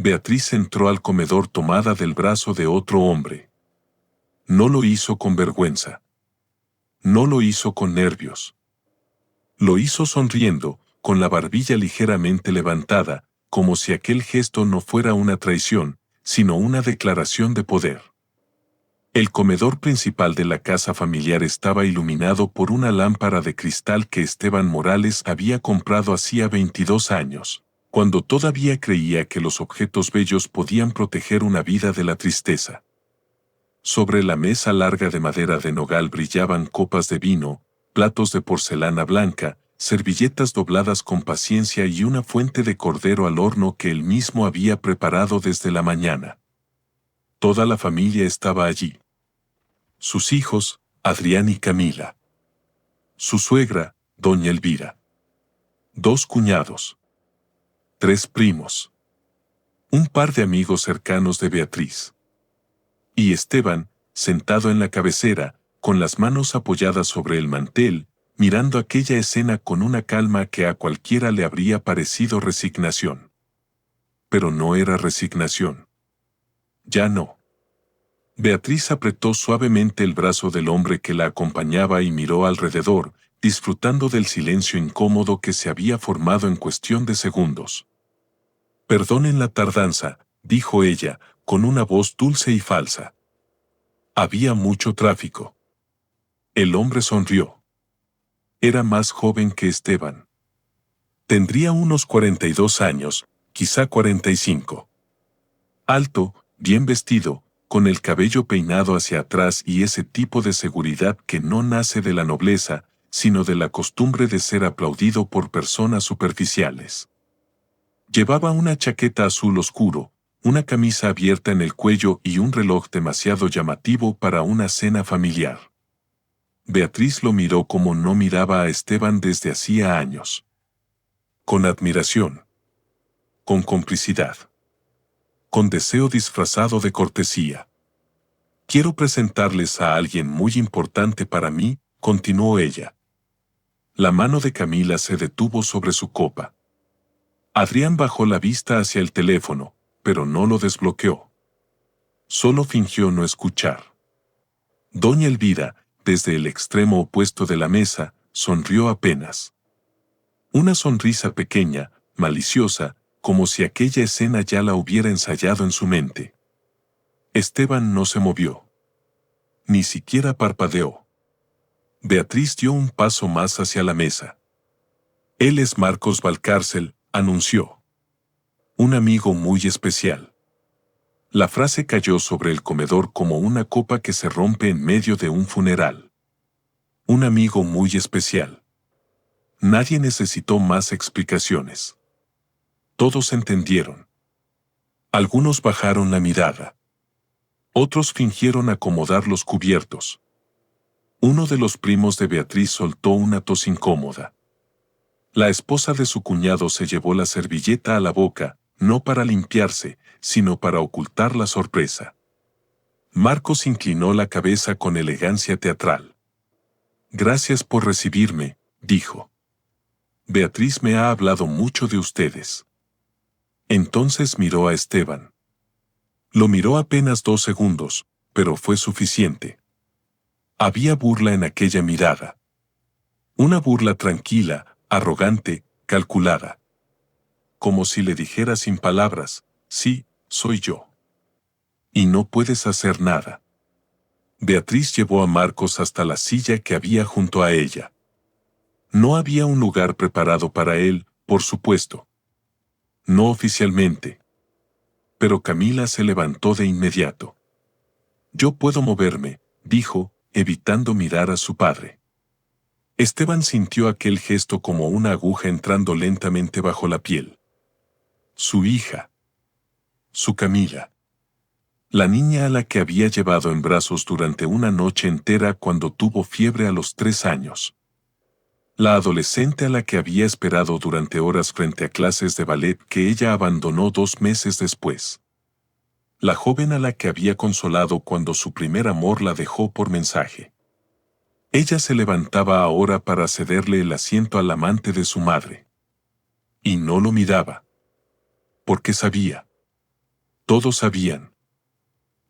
Beatriz entró al comedor tomada del brazo de otro hombre. No lo hizo con vergüenza. No lo hizo con nervios. Lo hizo sonriendo, con la barbilla ligeramente levantada, como si aquel gesto no fuera una traición, sino una declaración de poder. El comedor principal de la casa familiar estaba iluminado por una lámpara de cristal que Esteban Morales había comprado hacía 22 años, cuando todavía creía que los objetos bellos podían proteger una vida de la tristeza. Sobre la mesa larga de madera de nogal brillaban copas de vino, platos de porcelana blanca, servilletas dobladas con paciencia y una fuente de cordero al horno que él mismo había preparado desde la mañana. Toda la familia estaba allí. Sus hijos, Adrián y Camila. Su suegra, doña Elvira. 2 cuñados. 3 primos. Un par de amigos cercanos de Beatriz. Y Esteban, sentado en la cabecera, con las manos apoyadas sobre el mantel, mirando aquella escena con una calma que a cualquiera le habría parecido resignación. Pero no era resignación. Ya no. Beatriz apretó suavemente el brazo del hombre que la acompañaba y miró alrededor, disfrutando del silencio incómodo que se había formado en cuestión de segundos. «Perdonen la tardanza», dijo ella, con una voz dulce y falsa. Había mucho tráfico. El hombre sonrió. Era más joven que Esteban. Tendría unos 42 años, quizá 45. Alto, bien vestido, con el cabello peinado hacia atrás y ese tipo de seguridad que no nace de la nobleza, sino de la costumbre de ser aplaudido por personas superficiales. Llevaba una chaqueta azul oscuro, una camisa abierta en el cuello y un reloj demasiado llamativo para una cena familiar. Beatriz lo miró como no miraba a Esteban desde hacía años. Con admiración. Con complicidad. Con deseo disfrazado de cortesía. «Quiero presentarles a alguien muy importante para mí», continuó ella. La mano de Camila se detuvo sobre su copa. Adrián bajó la vista hacia el teléfono, pero no lo desbloqueó. Solo fingió no escuchar. Doña Elvira, desde el extremo opuesto de la mesa, sonrió apenas. Una sonrisa pequeña, maliciosa, como si aquella escena ya la hubiera ensayado en su mente. Esteban no se movió. Ni siquiera parpadeó. Beatriz dio un paso más hacia la mesa. «Él es Marcos Valcárcel», anunció. «Un amigo muy especial». La frase cayó sobre el comedor como una copa que se rompe en medio de un funeral. Un amigo muy especial. Nadie necesitó más explicaciones. Todos entendieron. Algunos bajaron la mirada. Otros fingieron acomodar los cubiertos. Uno de los primos de Beatriz soltó una tos incómoda. La esposa de su cuñado se llevó la servilleta a la boca, no para limpiarse, sino para ocultar la sorpresa. Marcos inclinó la cabeza con elegancia teatral. «Gracias por recibirme», dijo. «Beatriz me ha hablado mucho de ustedes». Entonces miró a Esteban. Lo miró apenas 2 segundos, pero fue suficiente. Había burla en aquella mirada. Una burla tranquila, arrogante, calculada. Como si le dijera sin palabras: «Sí, soy yo. Y no puedes hacer nada». Beatriz llevó a Marcos hasta la silla que había junto a ella. No había un lugar preparado para él, por supuesto. No oficialmente. Pero Camila se levantó de inmediato. «Yo puedo moverme», dijo, evitando mirar a su padre. Esteban sintió aquel gesto como una aguja entrando lentamente bajo la piel. Su hija. Su Camila. La niña a la que había llevado en brazos durante una noche entera cuando tuvo fiebre a los 3 años. La adolescente a la que había esperado durante horas frente a clases de ballet que ella abandonó 2 meses después. La joven a la que había consolado cuando su primer amor la dejó por mensaje. Ella se levantaba ahora para cederle el asiento al amante de su madre. Y no lo miraba. Porque sabía. Todos sabían.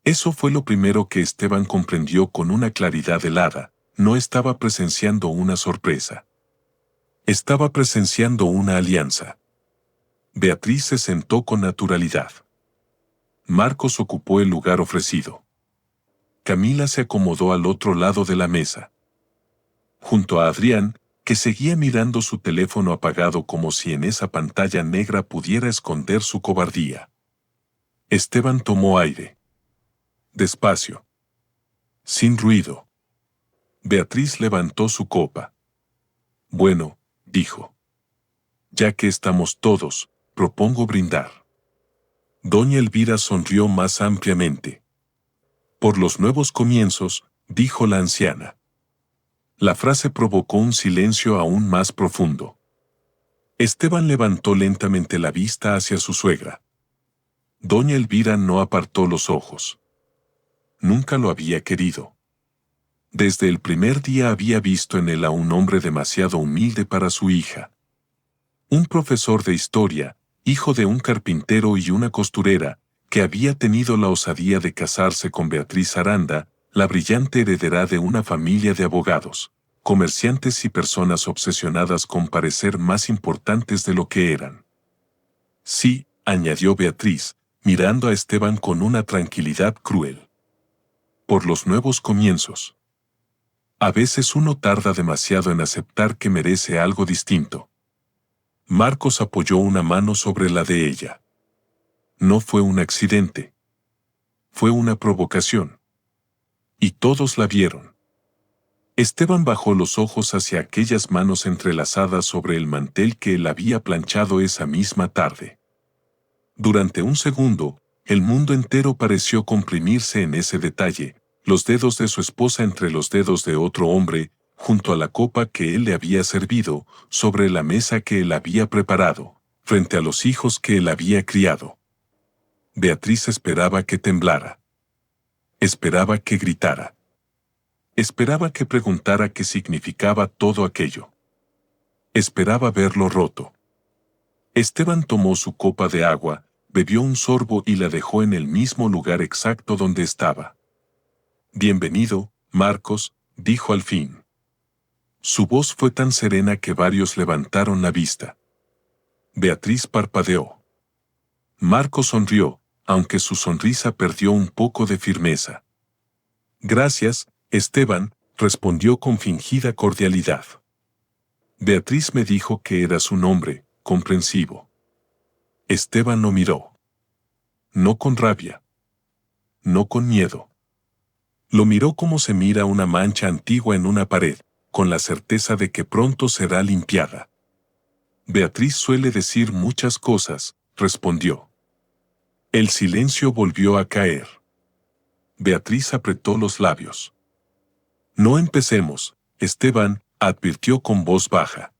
Eso fue lo primero que Esteban comprendió con una claridad helada. No estaba presenciando una sorpresa. Estaba presenciando una alianza. Beatriz se sentó con naturalidad. Marcos ocupó el lugar ofrecido. Camila se acomodó al otro lado de la mesa. Junto a Adrián, que seguía mirando su teléfono apagado como si en esa pantalla negra pudiera esconder su cobardía. Esteban tomó aire. Despacio. Sin ruido. Beatriz levantó su copa. Bueno, dijo. Ya que estamos todos, propongo brindar. Doña Elvira sonrió más ampliamente. Por los nuevos comienzos, dijo la anciana. La frase provocó un silencio aún más profundo. Esteban levantó lentamente la vista hacia su suegra. Doña Elvira no apartó los ojos. Nunca lo había querido. Desde el primer día había visto en él a un hombre demasiado humilde para su hija. Un profesor de historia, hijo de un carpintero y una costurera, que había tenido la osadía de casarse con Beatriz Aranda, la brillante heredera de una familia de abogados, comerciantes y personas obsesionadas con parecer más importantes de lo que eran. Sí, añadió Beatriz, mirando a Esteban con una tranquilidad cruel. Por los nuevos comienzos. A veces uno tarda demasiado en aceptar que merece algo distinto. Marcos apoyó una mano sobre la de ella. No fue un accidente. Fue una provocación. Y todos la vieron. Esteban bajó los ojos hacia aquellas manos entrelazadas sobre el mantel que él había planchado esa misma tarde. Durante un segundo, el mundo entero pareció comprimirse en ese detalle, los dedos de su esposa entre los dedos de otro hombre, junto a la copa que él le había servido, sobre la mesa que él había preparado, frente a los hijos que él había criado. Beatriz esperaba que temblara. Esperaba que gritara. Esperaba que preguntara qué significaba todo aquello. Esperaba verlo roto. Esteban tomó su copa de agua, bebió un sorbo y la dejó en el mismo lugar exacto donde estaba. Bienvenido, Marcos, dijo al fin. Su voz fue tan serena que varios levantaron la vista. Beatriz parpadeó. Marcos sonrió, aunque su sonrisa perdió un poco de firmeza. Gracias, Esteban, respondió con fingida cordialidad. Beatriz me dijo que eras un hombre comprensivo. Esteban lo miró. No con rabia. No con miedo. Lo miró como se mira una mancha antigua en una pared, con la certeza de que pronto será limpiada. Beatriz suele decir muchas cosas, respondió. El silencio volvió a caer. Beatriz apretó los labios. No empecemos, Esteban, advirtió con voz baja.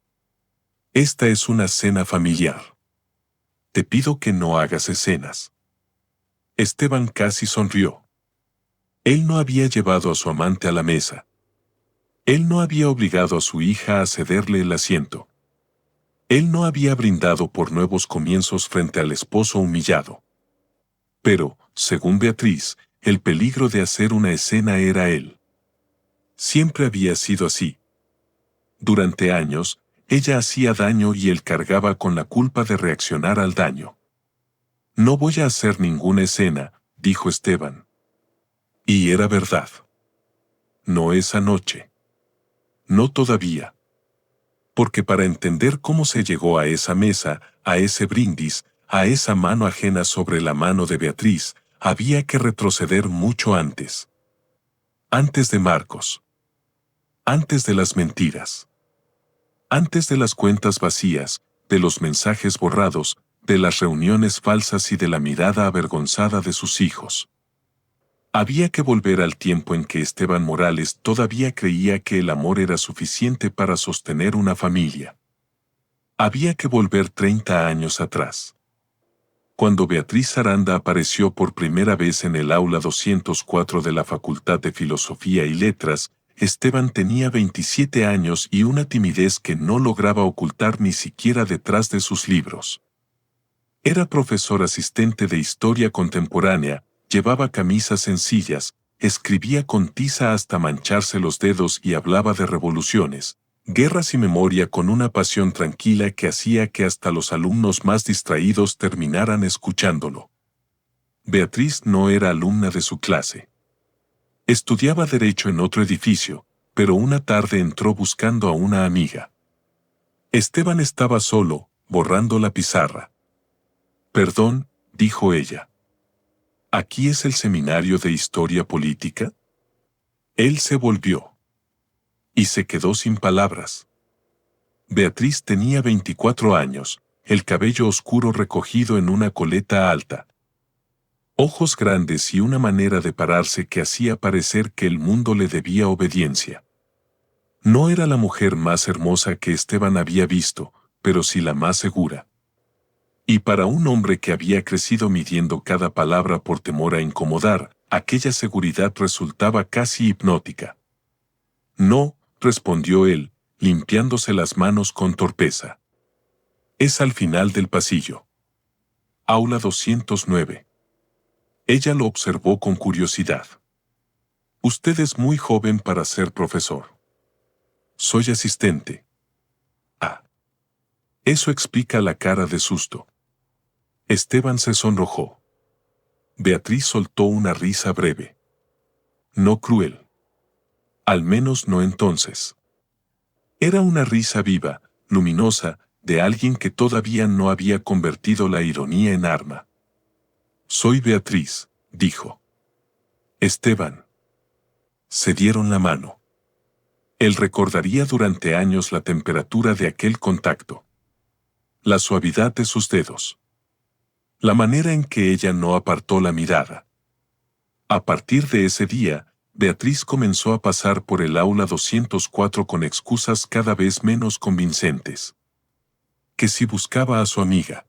Esta es una cena familiar. Te pido que no hagas escenas. Esteban casi sonrió. Él no había llevado a su amante a la mesa. Él no había obligado a su hija a cederle el asiento. Él no había brindado por nuevos comienzos frente al esposo humillado. Pero, según Beatriz, el peligro de hacer una escena era él. Siempre había sido así. Durante años, ella hacía daño y él cargaba con la culpa de reaccionar al daño. No voy a hacer ninguna escena, dijo Esteban. Y era verdad. No esa noche. No todavía. Porque para entender cómo se llegó a esa mesa, a ese brindis, a esa mano ajena sobre la mano de Beatriz, había que retroceder mucho antes. Antes de Marcos. Antes de las mentiras. Antes de las cuentas vacías, de los mensajes borrados, de las reuniones falsas y de la mirada avergonzada de sus hijos. Había que volver al tiempo en que Esteban Morales todavía creía que el amor era suficiente para sostener una familia. Había que volver 30 años atrás. Cuando Beatriz Aranda apareció por primera vez en el aula 204 de la Facultad de Filosofía y Letras, Esteban tenía 27 años y una timidez que no lograba ocultar ni siquiera detrás de sus libros. Era profesor asistente de historia contemporánea, llevaba camisas sencillas, escribía con tiza hasta mancharse los dedos y hablaba de revoluciones, guerras y memoria con una pasión tranquila que hacía que hasta los alumnos más distraídos terminaran escuchándolo. Beatriz no era alumna de su clase. Estudiaba derecho en otro edificio, pero una tarde entró buscando a una amiga. Esteban estaba solo, borrando la pizarra. «Perdón», dijo ella. «¿Aquí es el seminario de historia política?» Él se volvió. Y se quedó sin palabras. Beatriz tenía 24 años, el cabello oscuro recogido en una coleta alta. Ojos grandes y una manera de pararse que hacía parecer que el mundo le debía obediencia. No era la mujer más hermosa que Esteban había visto, pero sí la más segura. Y para un hombre que había crecido midiendo cada palabra por temor a incomodar, aquella seguridad resultaba casi hipnótica. «No», respondió él, limpiándose las manos con torpeza. «Es al final del pasillo. Aula 209». Ella lo observó con curiosidad. «Usted es muy joven para ser profesor». «Soy asistente». «Ah». Eso explica la cara de susto. Esteban se sonrojó. Beatriz soltó una risa breve. No cruel. Al menos no entonces. Era una risa viva, luminosa, de alguien que todavía no había convertido la ironía en arma. «Soy Beatriz», dijo. «Esteban». Se dieron la mano. Él recordaría durante años la temperatura de aquel contacto. La suavidad de sus dedos. La manera en que ella no apartó la mirada. A partir de ese día, Beatriz comenzó a pasar por el aula 204 con excusas cada vez menos convincentes. Que si buscaba a su amiga.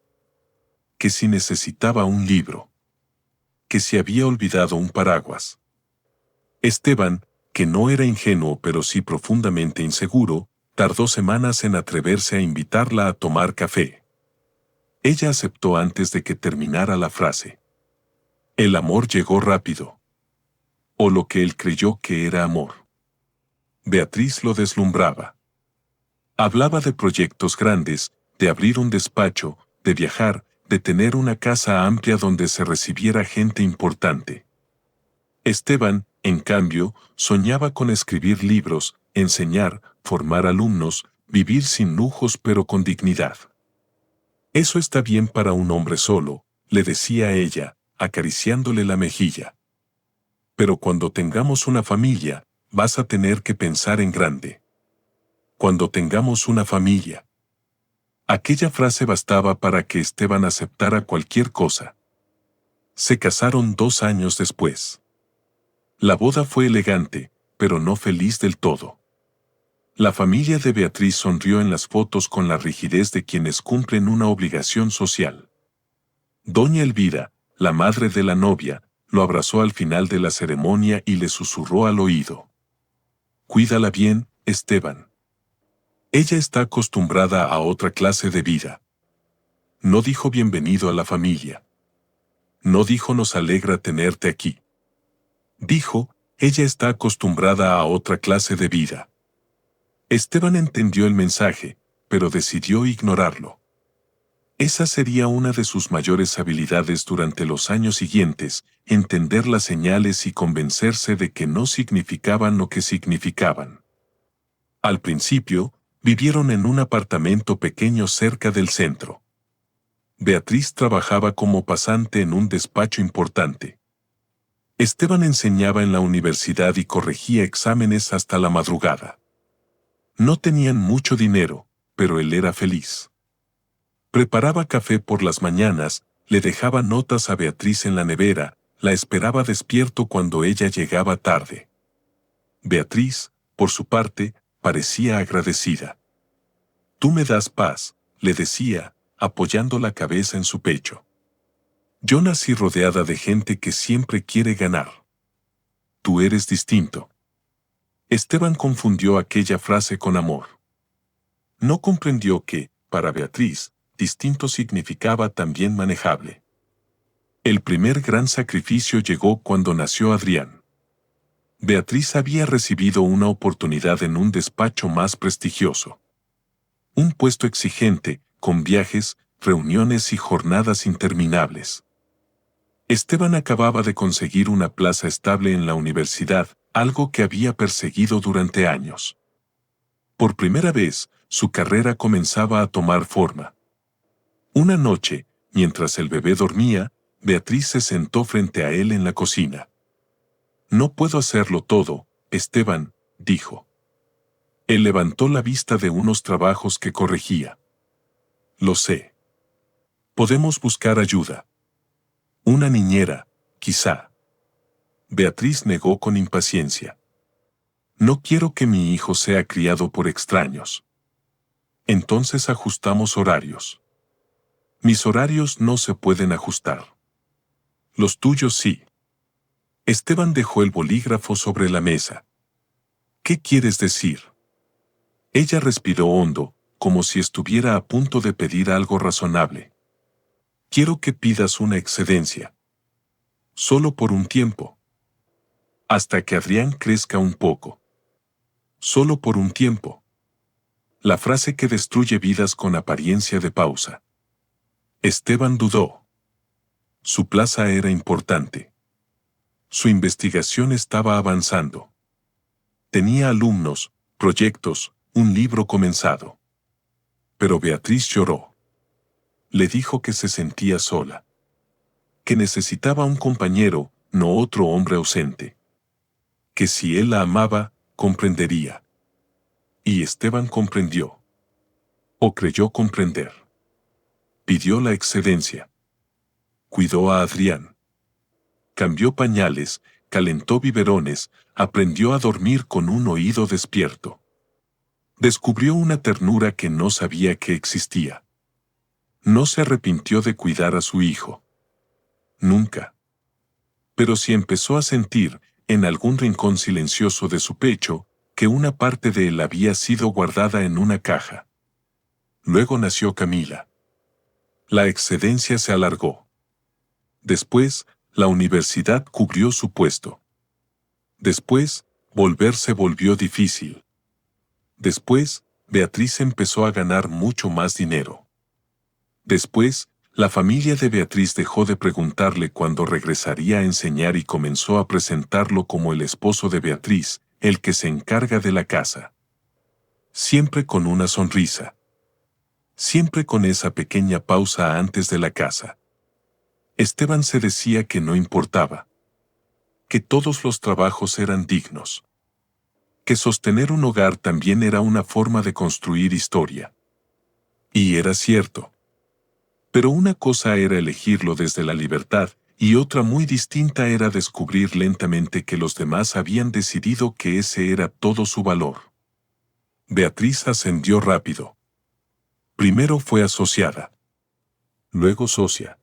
Que si necesitaba un libro. Que si había olvidado un paraguas. Esteban, que no era ingenuo pero sí profundamente inseguro, tardó semanas en atreverse a invitarla a tomar café. Ella aceptó antes de que terminara la frase. El amor llegó rápido. O lo que él creyó que era amor. Beatriz lo deslumbraba. Hablaba de proyectos grandes, de abrir un despacho, de viajar, de tener una casa amplia donde se recibiera gente importante. Esteban, en cambio, soñaba con escribir libros, enseñar, formar alumnos, vivir sin lujos pero con dignidad. «Eso está bien para un hombre solo», le decía ella, acariciándole la mejilla. «Pero cuando tengamos una familia, vas a tener que pensar en grande. Cuando tengamos una familia». Aquella frase bastaba para que Esteban aceptara cualquier cosa. Se casaron 2 años después. La boda fue elegante, pero no feliz del todo. La familia de Beatriz sonrió en las fotos con la rigidez de quienes cumplen una obligación social. Doña Elvira, la madre de la novia, lo abrazó al final de la ceremonia y le susurró al oído. «Cuídala bien, Esteban. Ella está acostumbrada a otra clase de vida». No dijo bienvenido a la familia. No dijo nos alegra tenerte aquí. Dijo, ella está acostumbrada a otra clase de vida. Esteban entendió el mensaje, pero decidió ignorarlo. Esa sería una de sus mayores habilidades durante los años siguientes, entender las señales y convencerse de que no significaban lo que significaban. Al principio, vivieron en un apartamento pequeño cerca del centro. Beatriz trabajaba como pasante en un despacho importante. Esteban enseñaba en la universidad y corregía exámenes hasta la madrugada. No tenían mucho dinero, pero él era feliz. Preparaba café por las mañanas, le dejaba notas a Beatriz en la nevera, la esperaba despierto cuando ella llegaba tarde. Beatriz, por su parte, parecía agradecida. «Tú me das paz», le decía, apoyando la cabeza en su pecho. «Yo nací rodeada de gente que siempre quiere ganar. Tú eres distinto». Esteban confundió aquella frase con amor. No comprendió que, para Beatriz, distinto significaba también manejable. El primer gran sacrificio llegó cuando nació Adrián. Beatriz había recibido una oportunidad en un despacho más prestigioso. Un puesto exigente, con viajes, reuniones y jornadas interminables. Esteban acababa de conseguir una plaza estable en la universidad, algo que había perseguido durante años. Por primera vez, su carrera comenzaba a tomar forma. Una noche, mientras el bebé dormía, Beatriz se sentó frente a él en la cocina. «No puedo hacerlo todo, Esteban», dijo. Él levantó la vista de unos trabajos que corregía. «Lo sé. Podemos buscar ayuda. Una niñera, quizá». Beatriz negó con impaciencia. «No quiero que mi hijo sea criado por extraños». «Entonces ajustamos horarios». «Mis horarios no se pueden ajustar». «Los tuyos sí». Esteban dejó el bolígrafo sobre la mesa. «¿Qué quieres decir?». Ella respiró hondo, como si estuviera a punto de pedir algo razonable. «Quiero que pidas una excedencia. Solo por un tiempo. Hasta que Adrián crezca un poco. Solo por un tiempo». La frase que destruye vidas con apariencia de pausa. Esteban dudó. Su plaza era importante. Su investigación estaba avanzando. Tenía alumnos, proyectos, un libro comenzado. Pero Beatriz lloró. Le dijo que se sentía sola. Que necesitaba un compañero, no otro hombre ausente. Que si él la amaba, comprendería. Y Esteban comprendió. O creyó comprender. Pidió la excedencia. Cuidó a Adrián. Cambió pañales, calentó biberones, aprendió a dormir con un oído despierto. Descubrió una ternura que no sabía que existía. No se arrepintió de cuidar a su hijo. Nunca. Pero sí empezó a sentir, en algún rincón silencioso de su pecho, que una parte de él había sido guardada en una caja. Luego nació Camila. La excedencia se alargó. Después, la universidad cubrió su puesto. Después, volver se volvió difícil. Después, Beatriz empezó a ganar mucho más dinero. Después, la familia de Beatriz dejó de preguntarle cuándo regresaría a enseñar y comenzó a presentarlo como el esposo de Beatriz, el que se encarga de la casa. Siempre con una sonrisa. Siempre con esa pequeña pausa antes de la casa. Esteban se decía que no importaba. Que todos los trabajos eran dignos. Que sostener un hogar también era una forma de construir historia. Y era cierto. Pero una cosa era elegirlo desde la libertad, y otra muy distinta era descubrir lentamente que los demás habían decidido que ese era todo su valor. Beatriz ascendió rápido. Primero fue asociada. Luego socia.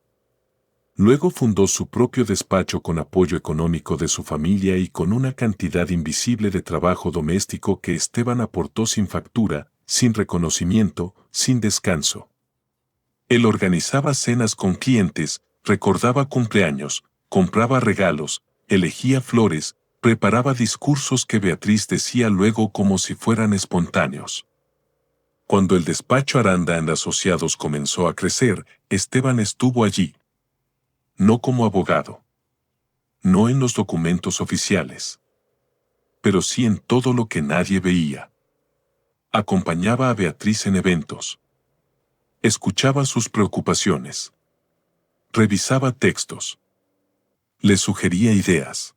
Luego fundó su propio despacho con apoyo económico de su familia y con una cantidad invisible de trabajo doméstico que Esteban aportó sin factura, sin reconocimiento, sin descanso. Él organizaba cenas con clientes, recordaba cumpleaños, compraba regalos, elegía flores, preparaba discursos que Beatriz decía luego como si fueran espontáneos. Cuando el despacho Aranda and Asociados comenzó a crecer, Esteban estuvo allí. No como abogado. No en los documentos oficiales. Pero sí en todo lo que nadie veía. Acompañaba a Beatriz en eventos. Escuchaba sus preocupaciones. Revisaba textos. Le sugería ideas.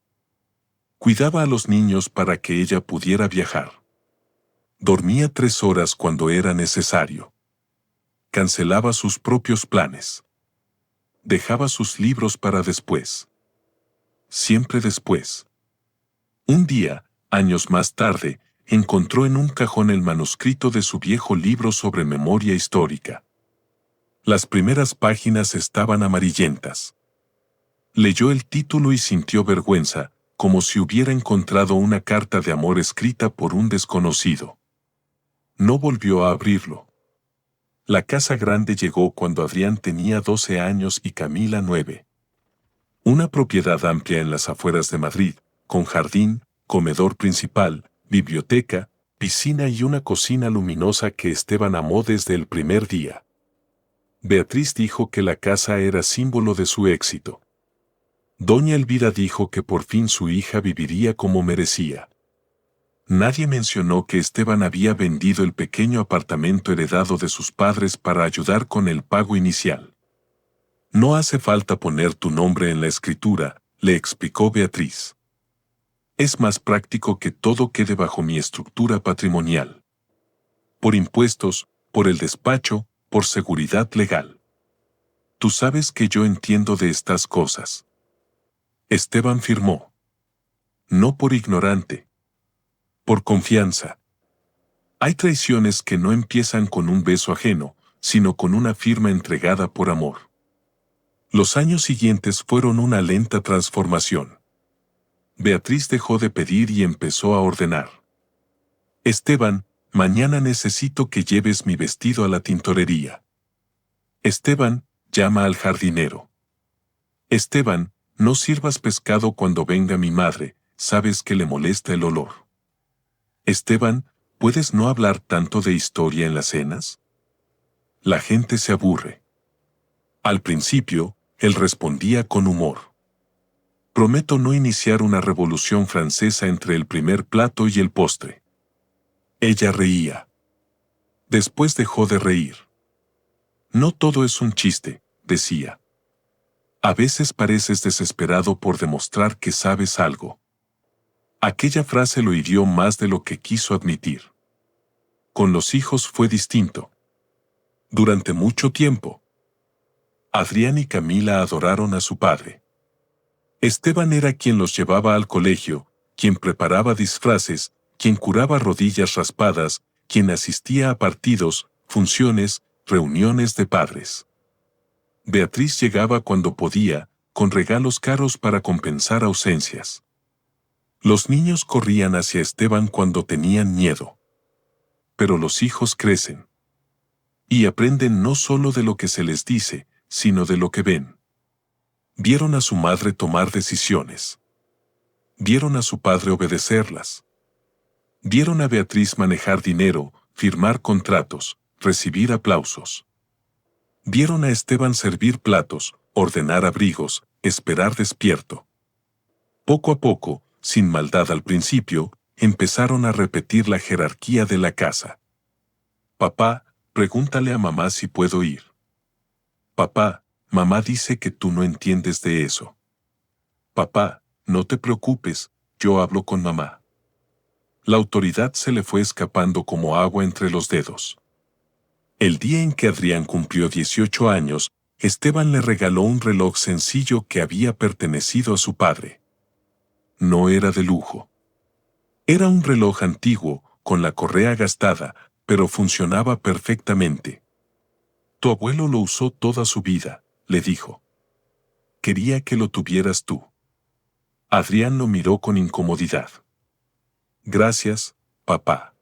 Cuidaba a los niños para que ella pudiera viajar. Dormía 3 horas cuando era necesario. Cancelaba sus propios planes. Dejaba sus libros para después. Siempre después. Un día, años más tarde, encontró en un cajón el manuscrito de su viejo libro sobre memoria histórica. Las primeras páginas estaban amarillentas. Leyó el título y sintió vergüenza, como si hubiera encontrado una carta de amor escrita por un desconocido. No volvió a abrirlo. La casa grande llegó cuando Adrián tenía 12 años y Camila 9. Una propiedad amplia en las afueras de Madrid, con jardín, comedor principal, biblioteca, piscina y una cocina luminosa que Esteban amó desde el primer día. Beatriz dijo que la casa era símbolo de su éxito. Doña Elvira dijo que por fin su hija viviría como merecía. Nadie mencionó que Esteban había vendido el pequeño apartamento heredado de sus padres para ayudar con el pago inicial. No hace falta poner tu nombre en la escritura, le explicó Beatriz. Es más práctico que todo quede bajo mi estructura patrimonial. Por impuestos, por el despacho, por seguridad legal. Tú sabes que yo entiendo de estas cosas. Esteban firmó. No por ignorante. Por confianza. Hay traiciones que no empiezan con un beso ajeno, sino con una firma entregada por amor. Los años siguientes fueron una lenta transformación. Beatriz dejó de pedir y empezó a ordenar. Esteban, mañana necesito que lleves mi vestido a la tintorería. Esteban, llama al jardinero. Esteban, no sirvas pescado cuando venga mi madre, sabes que le molesta el olor. Esteban, ¿puedes no hablar tanto de historia en las cenas? La gente se aburre. Al principio, él respondía con humor. Prometo no iniciar una revolución francesa entre el primer plato y el postre. Ella reía. Después dejó de reír. No todo es un chiste, decía. A veces pareces desesperado por demostrar que sabes algo. Aquella frase lo hirió más de lo que quiso admitir. Con los hijos fue distinto. Durante mucho tiempo, Adrián y Camila adoraron a su padre. Esteban era quien los llevaba al colegio, quien preparaba disfraces, quien curaba rodillas raspadas, quien asistía a partidos, funciones, reuniones de padres. Beatriz llegaba cuando podía, con regalos caros para compensar ausencias. Los niños corrían hacia Esteban cuando tenían miedo. Pero los hijos crecen. Y aprenden no solo de lo que se les dice, sino de lo que ven. Vieron a su madre tomar decisiones. Vieron a su padre obedecerlas. Vieron a Beatriz manejar dinero, firmar contratos, recibir aplausos. Vieron a Esteban servir platos, ordenar abrigos, esperar despierto. Poco a poco, sin maldad al principio, empezaron a repetir la jerarquía de la casa. Papá, pregúntale a mamá si puedo ir. Papá, mamá dice que tú no entiendes de eso. Papá, no te preocupes, yo hablo con mamá. La autoridad se le fue escapando como agua entre los dedos. El día en que Adrián cumplió 18 años, Esteban le regaló un reloj sencillo que había pertenecido a su padre. No era de lujo. Era un reloj antiguo, con la correa gastada, pero funcionaba perfectamente. Tu abuelo lo usó toda su vida, le dijo. Quería que lo tuvieras tú. Adrián lo miró con incomodidad. Gracias, papá.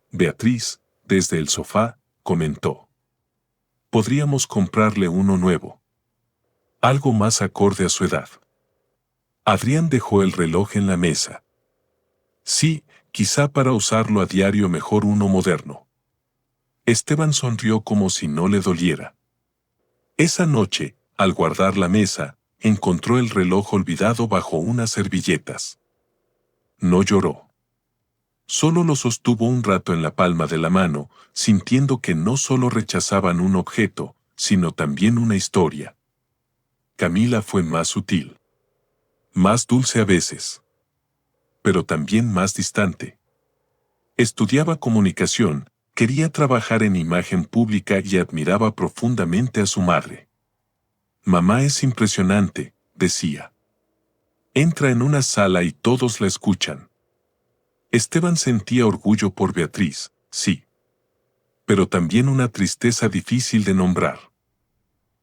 Beatriz, desde el sofá, comentó. Podríamos comprarle uno nuevo. Algo más acorde a su edad. Adrián dejó el reloj en la mesa. Sí, quizá para usarlo a diario mejor uno moderno. Esteban sonrió como si no le doliera. Esa noche, al guardar la mesa, encontró el reloj olvidado bajo unas servilletas. No lloró. Solo lo sostuvo un rato en la palma de la mano, sintiendo que no solo rechazaban un objeto, sino también una historia. Camila fue más sutil. Más dulce a veces. Pero también más distante. Estudiaba comunicación, quería trabajar en imagen pública y admiraba profundamente a su madre. Mamá es impresionante, decía. Entra en una sala y todos la escuchan. Esteban sentía orgullo por Beatriz, sí. Pero también una tristeza difícil de nombrar.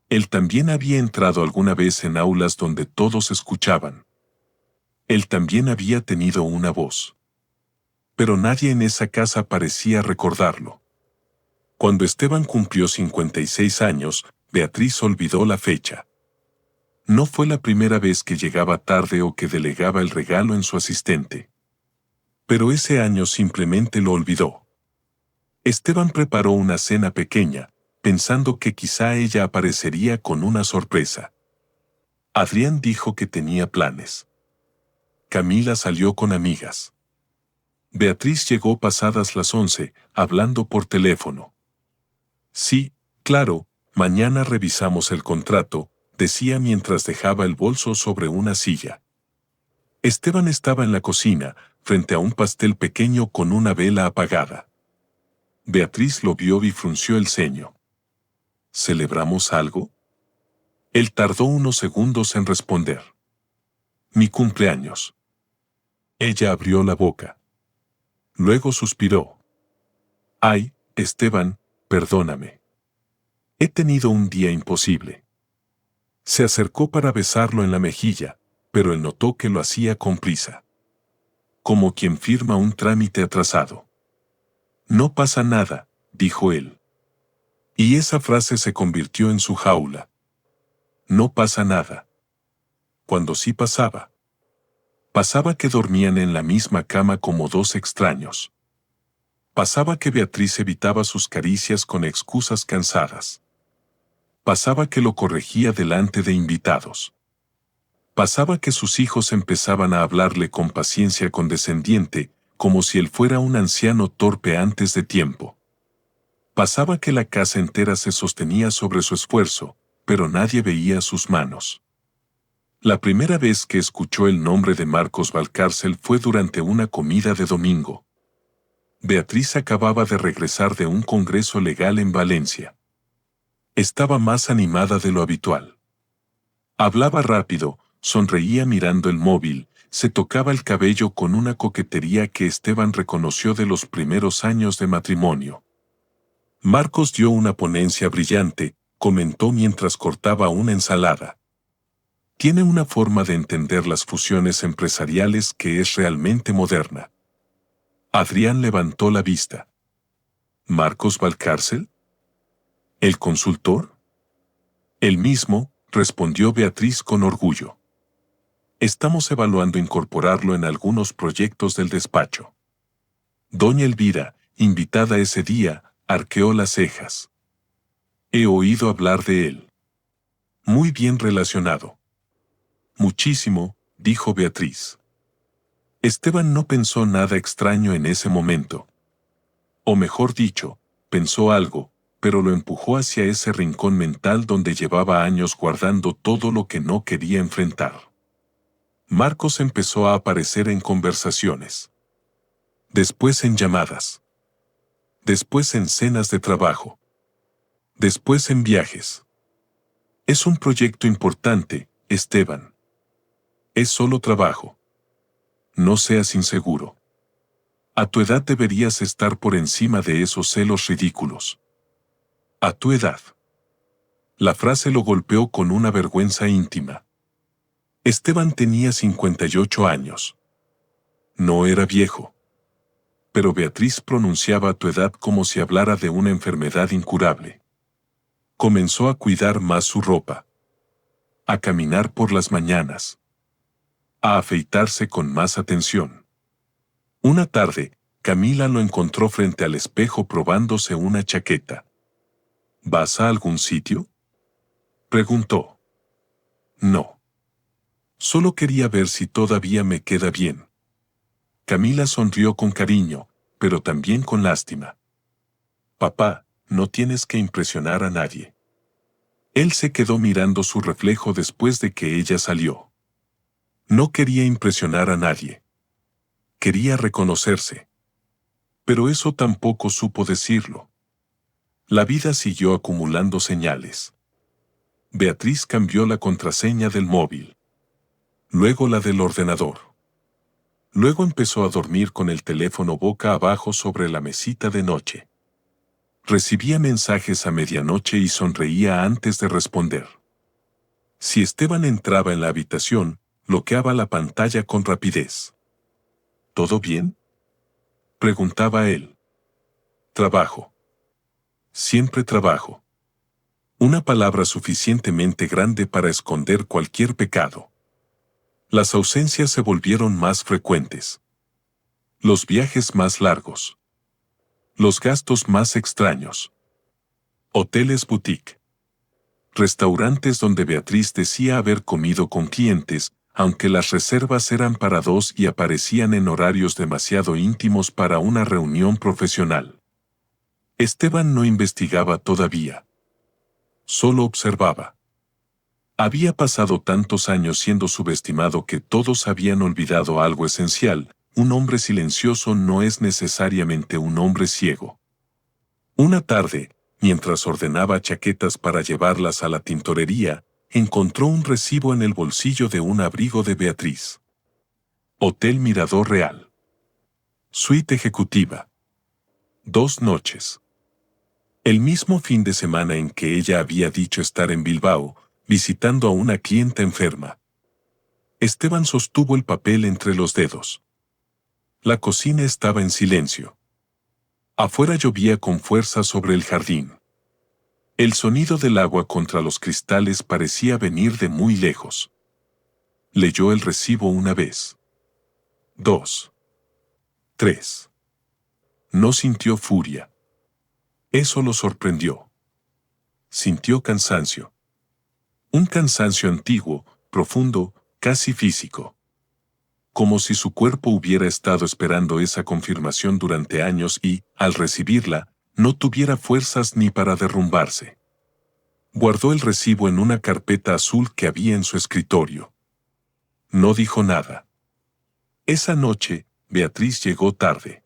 Él también había entrado alguna vez en aulas donde todos escuchaban. Él también había tenido una voz. Pero nadie en esa casa parecía recordarlo. Cuando Esteban cumplió 56 años, Beatriz olvidó la fecha. No fue la primera vez que llegaba tarde o que delegaba el regalo en su asistente. Pero ese año simplemente lo olvidó. Esteban preparó una cena pequeña, pensando que quizá ella aparecería con una sorpresa. Adrián dijo que tenía planes. Camila salió con amigas. Beatriz llegó pasadas las 11, hablando por teléfono. Sí, claro, mañana revisamos el contrato, decía mientras dejaba el bolso sobre una silla. Esteban estaba en la cocina, frente a un pastel pequeño con una vela apagada. Beatriz lo vio y frunció el ceño. ¿Celebramos algo? Él tardó unos segundos en responder. Mi cumpleaños. Ella abrió la boca. Luego suspiró. Ay, Esteban, perdóname. He tenido un día imposible. Se acercó para besarlo en la mejilla, pero él notó que lo hacía con prisa. Como quien firma un trámite atrasado. No pasa nada, dijo él. Y esa frase se convirtió en su jaula. No pasa nada. Cuando sí pasaba. Pasaba que dormían en la misma cama como dos extraños. Pasaba que Beatriz evitaba sus caricias con excusas cansadas. Pasaba que lo corregía delante de invitados. Pasaba que sus hijos empezaban a hablarle con paciencia condescendiente, como si él fuera un anciano torpe antes de tiempo. Pasaba que la casa entera se sostenía sobre su esfuerzo, pero nadie veía sus manos. La primera vez que escuchó el nombre de Marcos Valcárcel fue durante una comida de domingo. Beatriz acababa de regresar de un congreso legal en Valencia. Estaba más animada de lo habitual. Hablaba rápido, sonreía mirando el móvil, se tocaba el cabello con una coquetería que Esteban reconoció de los primeros años de matrimonio. Marcos dio una ponencia brillante, comentó mientras cortaba una ensalada. Tiene una forma de entender las fusiones empresariales que es realmente moderna. Adrián levantó la vista. ¿Marcos Valcárcel? ¿El consultor? El mismo, respondió Beatriz con orgullo. Estamos evaluando incorporarlo en algunos proyectos del despacho. Doña Elvira, invitada ese día, arqueó las cejas. He oído hablar de él. Muy bien relacionado. Muchísimo, dijo Beatriz. Esteban no pensó nada extraño en ese momento. O mejor dicho, pensó algo, pero lo empujó hacia ese rincón mental donde llevaba años guardando todo lo que no quería enfrentar. Marcos empezó a aparecer en conversaciones. Después en llamadas. Después en cenas de trabajo. Después en viajes. Es un proyecto importante, Esteban. Es solo trabajo. No seas inseguro. A tu edad deberías estar por encima de esos celos ridículos. A tu edad. La frase lo golpeó con una vergüenza íntima. Esteban tenía 58 años. No era viejo. Pero Beatriz pronunciaba tu edad como si hablara de una enfermedad incurable. Comenzó a cuidar más su ropa. A caminar por las mañanas. A afeitarse con más atención. Una tarde, Camila lo encontró frente al espejo probándose una chaqueta. ¿Vas a algún sitio?, preguntó. No. Solo quería ver si todavía me queda bien. Camila sonrió con cariño, pero también con lástima. Papá, no tienes que impresionar a nadie. Él se quedó mirando su reflejo después de que ella salió. No quería impresionar a nadie. Quería reconocerse. Pero eso tampoco supo decirlo. La vida siguió acumulando señales. Beatriz cambió la contraseña del móvil. Luego la del ordenador. Luego empezó a dormir con el teléfono boca abajo sobre la mesita de noche. Recibía mensajes a medianoche y sonreía antes de responder. Si Esteban entraba en la habitación, bloqueaba la pantalla con rapidez. ¿Todo bien?, preguntaba él. Trabajo. Siempre trabajo. Una palabra suficientemente grande para esconder cualquier pecado. Las ausencias se volvieron más frecuentes. Los viajes más largos. Los gastos más extraños. Hoteles boutique. Restaurantes donde Beatriz decía haber comido con clientes, aunque las reservas eran para dos y aparecían en horarios demasiado íntimos para una reunión profesional. Esteban no investigaba todavía. Solo observaba. Había pasado tantos años siendo subestimado que todos habían olvidado algo esencial: un hombre silencioso no es necesariamente un hombre ciego. Una tarde, mientras ordenaba chaquetas para llevarlas a la tintorería, encontró un recibo en el bolsillo de un abrigo de Beatriz. Hotel Mirador Real. Suite ejecutiva. 2 noches. El mismo fin de semana en que ella había dicho estar en Bilbao, visitando a una clienta enferma. Esteban sostuvo el papel entre los dedos. La cocina estaba en silencio. Afuera llovía con fuerza sobre el jardín. El sonido del agua contra los cristales parecía venir de muy lejos. Leyó el recibo una vez. 2. 3. No sintió furia. Eso lo sorprendió. Sintió cansancio. Un cansancio antiguo, profundo, casi físico. Como si su cuerpo hubiera estado esperando esa confirmación durante años y, al recibirla, no tuviera fuerzas ni para derrumbarse. Guardó el recibo en una carpeta azul que había en su escritorio. No dijo nada. Esa noche, Beatriz llegó tarde.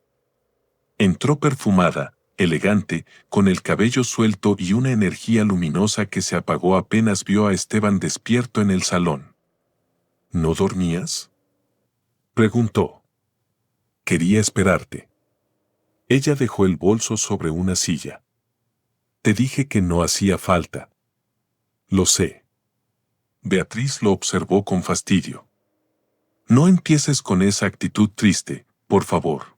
Entró perfumada, elegante, con el cabello suelto y una energía luminosa que se apagó apenas vio a Esteban despierto en el salón. ¿No dormías?, preguntó. Quería esperarte. Ella dejó el bolso sobre una silla. Te dije que no hacía falta. Lo sé. Beatriz lo observó con fastidio. No empieces con esa actitud triste, por favor.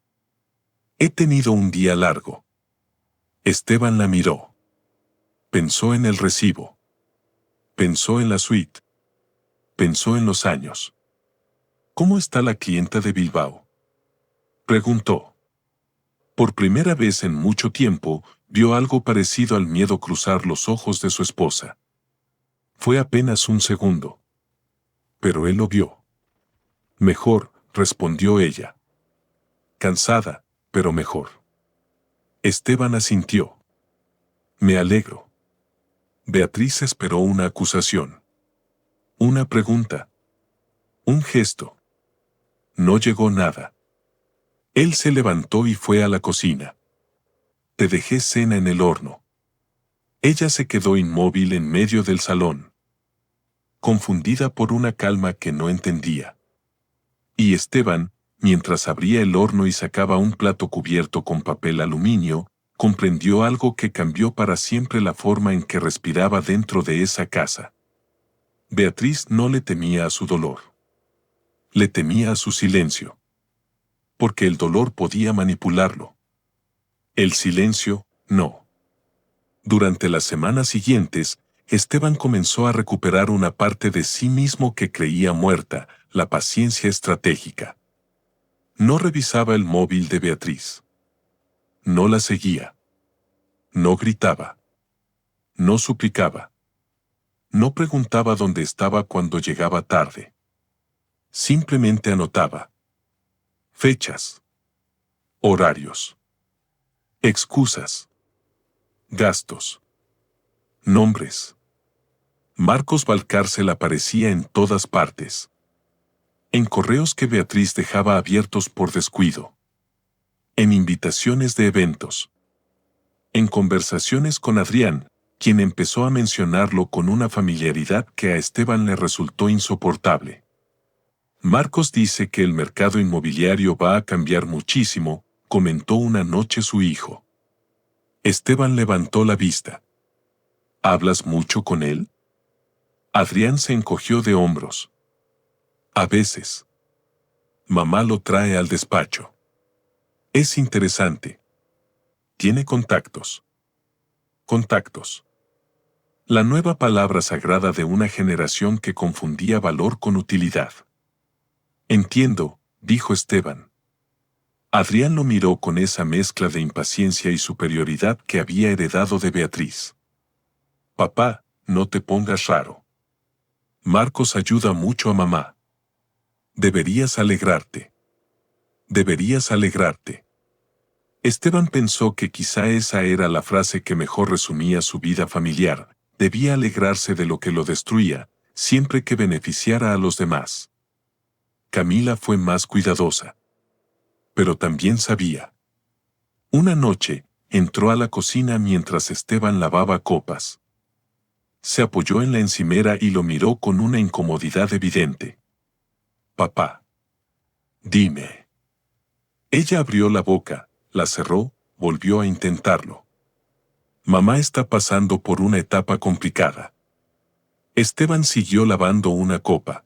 He tenido un día largo. Esteban la miró. Pensó en el recibo. Pensó en la suite. Pensó en los años. ¿Cómo está la clienta de Bilbao?, preguntó. Por primera vez en mucho tiempo, vio algo parecido al miedo cruzar los ojos de su esposa. Fue apenas un segundo. Pero él lo vio. Mejor, respondió ella. Cansada, pero mejor. Esteban asintió. Me alegro. Beatriz esperó una acusación. Una pregunta. Un gesto. No llegó nada. Él se levantó y fue a la cocina. Te dejé cena en el horno. Ella se quedó inmóvil en medio del salón, confundida por una calma que no entendía. Y Esteban, mientras abría el horno y sacaba un plato cubierto con papel aluminio, comprendió algo que cambió para siempre la forma en que respiraba dentro de esa casa. Beatriz no le temía a su dolor. Le temía a su silencio. Porque el dolor podía manipularlo. El silencio, no. Durante las semanas siguientes, Esteban comenzó a recuperar una parte de sí mismo que creía muerta: la paciencia estratégica. No revisaba el móvil de Beatriz. No la seguía. No gritaba. No suplicaba. No preguntaba dónde estaba cuando llegaba tarde. Simplemente anotaba. Fechas. Horarios. Excusas. Gastos. Nombres. Marcos Valcárcel aparecía en todas partes. En correos que Beatriz dejaba abiertos por descuido. En invitaciones de eventos. En conversaciones con Adrián, quien empezó a mencionarlo con una familiaridad que a Esteban le resultó insoportable. Marcos dice que el mercado inmobiliario va a cambiar muchísimo, comentó una noche su hijo. Esteban levantó la vista. ¿Hablas mucho con él? Adrián se encogió de hombros. A veces. Mamá lo trae al despacho. Es interesante. Tiene contactos. Contactos. La nueva palabra sagrada de una generación que confundía valor con utilidad. Entiendo, dijo Esteban. Adrián lo miró con esa mezcla de impaciencia y superioridad que había heredado de Beatriz. Papá, no te pongas raro. Marcos ayuda mucho a mamá. Deberías alegrarte. Deberías alegrarte. Esteban pensó que quizá esa era la frase que mejor resumía su vida familiar. Debía alegrarse de lo que lo destruía, siempre que beneficiara a los demás. Camila fue más cuidadosa. Pero también sabía. Una noche, entró a la cocina mientras Esteban lavaba copas. Se apoyó en la encimera y lo miró con una incomodidad evidente. Papá. Dime. Ella abrió la boca, la cerró, volvió a intentarlo. Mamá está pasando por una etapa complicada. Esteban siguió lavando una copa.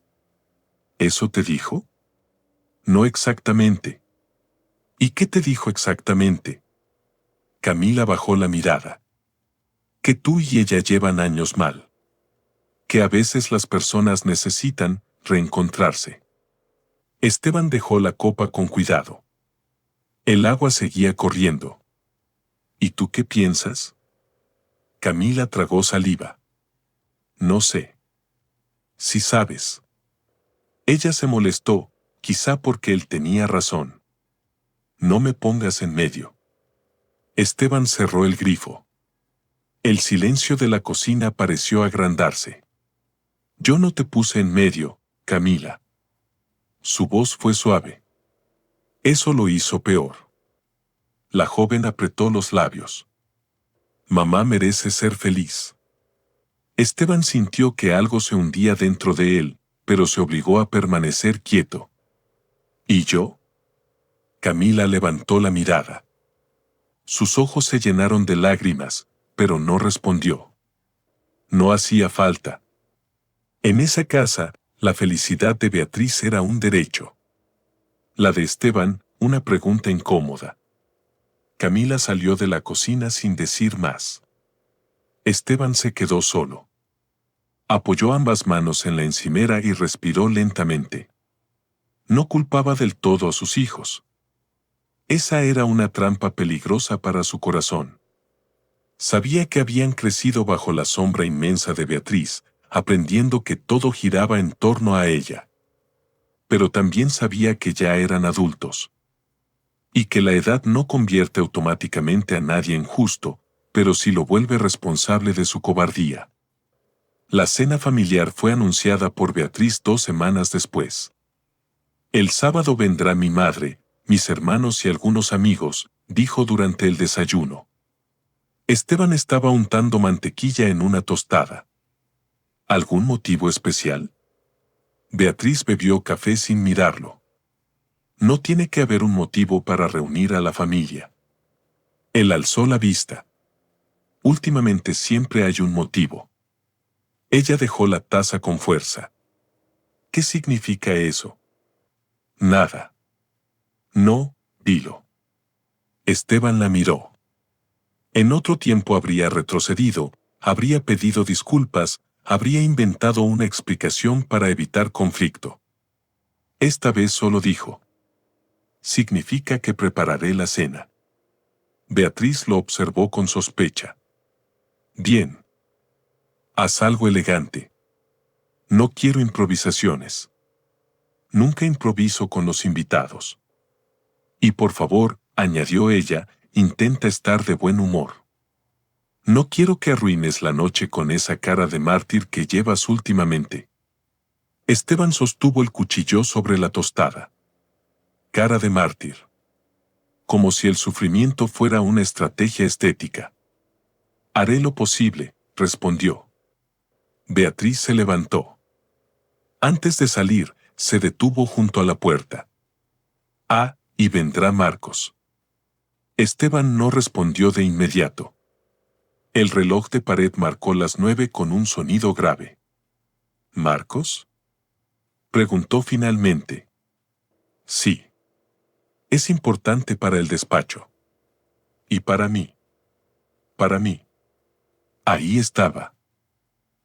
¿Eso te dijo? No exactamente. ¿Y qué te dijo exactamente? Camila bajó la mirada. Que tú y ella llevan años mal. Que a veces las personas necesitan reencontrarse. Esteban dejó la copa con cuidado. El agua seguía corriendo. ¿Y tú qué piensas? Camila tragó saliva. No sé. Si sabes. Ella se molestó, quizá porque él tenía razón. No me pongas en medio. Esteban cerró el grifo. El silencio de la cocina pareció agrandarse. Yo no te puse en medio, Camila. Su voz fue suave. Eso lo hizo peor. La joven apretó los labios. Mamá merece ser feliz. Esteban sintió que algo se hundía dentro de él, pero se obligó a permanecer quieto. ¿Y yo? Camila levantó la mirada. Sus ojos se llenaron de lágrimas, pero no respondió. No hacía falta. En esa casa, la felicidad de Beatriz era un derecho. La de Esteban, una pregunta incómoda. Camila salió de la cocina sin decir más. Esteban se quedó solo. Apoyó ambas manos en la encimera y respiró lentamente. No culpaba del todo a sus hijos. Esa era una trampa peligrosa para su corazón. Sabía que habían crecido bajo la sombra inmensa de Beatriz, aprendiendo que todo giraba en torno a ella. Pero también sabía que ya eran adultos. Y que la edad no convierte automáticamente a nadie en justo, pero sí lo vuelve responsable de su cobardía. La cena familiar fue anunciada por Beatriz 2 semanas después. El sábado vendrá mi madre, mis hermanos y algunos amigos, dijo durante el desayuno. Esteban estaba untando mantequilla en una tostada. ¿Algún motivo especial? Beatriz bebió café sin mirarlo. No tiene que haber un motivo para reunir a la familia. Él alzó la vista. Últimamente siempre hay un motivo. Ella dejó la taza con fuerza. ¿Qué significa eso? Nada. No, dilo. Esteban la miró. En otro tiempo habría retrocedido, habría pedido disculpas, habría inventado una explicación para evitar conflicto. Esta vez solo dijo. Significa que prepararé la cena. Beatriz lo observó con sospecha. Bien. Haz algo elegante. No quiero improvisaciones. Nunca improviso con los invitados. Y por favor, añadió ella, intenta estar de buen humor. No quiero que arruines la noche con esa cara de mártir que llevas últimamente. Esteban sostuvo el cuchillo sobre la tostada. Cara de mártir. Como si el sufrimiento fuera una estrategia estética. Haré lo posible, respondió. Beatriz se levantó. Antes de salir, se detuvo junto a la puerta. Ah, y vendrá Marcos. Esteban no respondió de inmediato. El reloj de pared marcó las 9 con un sonido grave. ¿Marcos? Preguntó finalmente. Sí. Es importante para el despacho. ¿Y para mí? Para mí. Ahí estaba.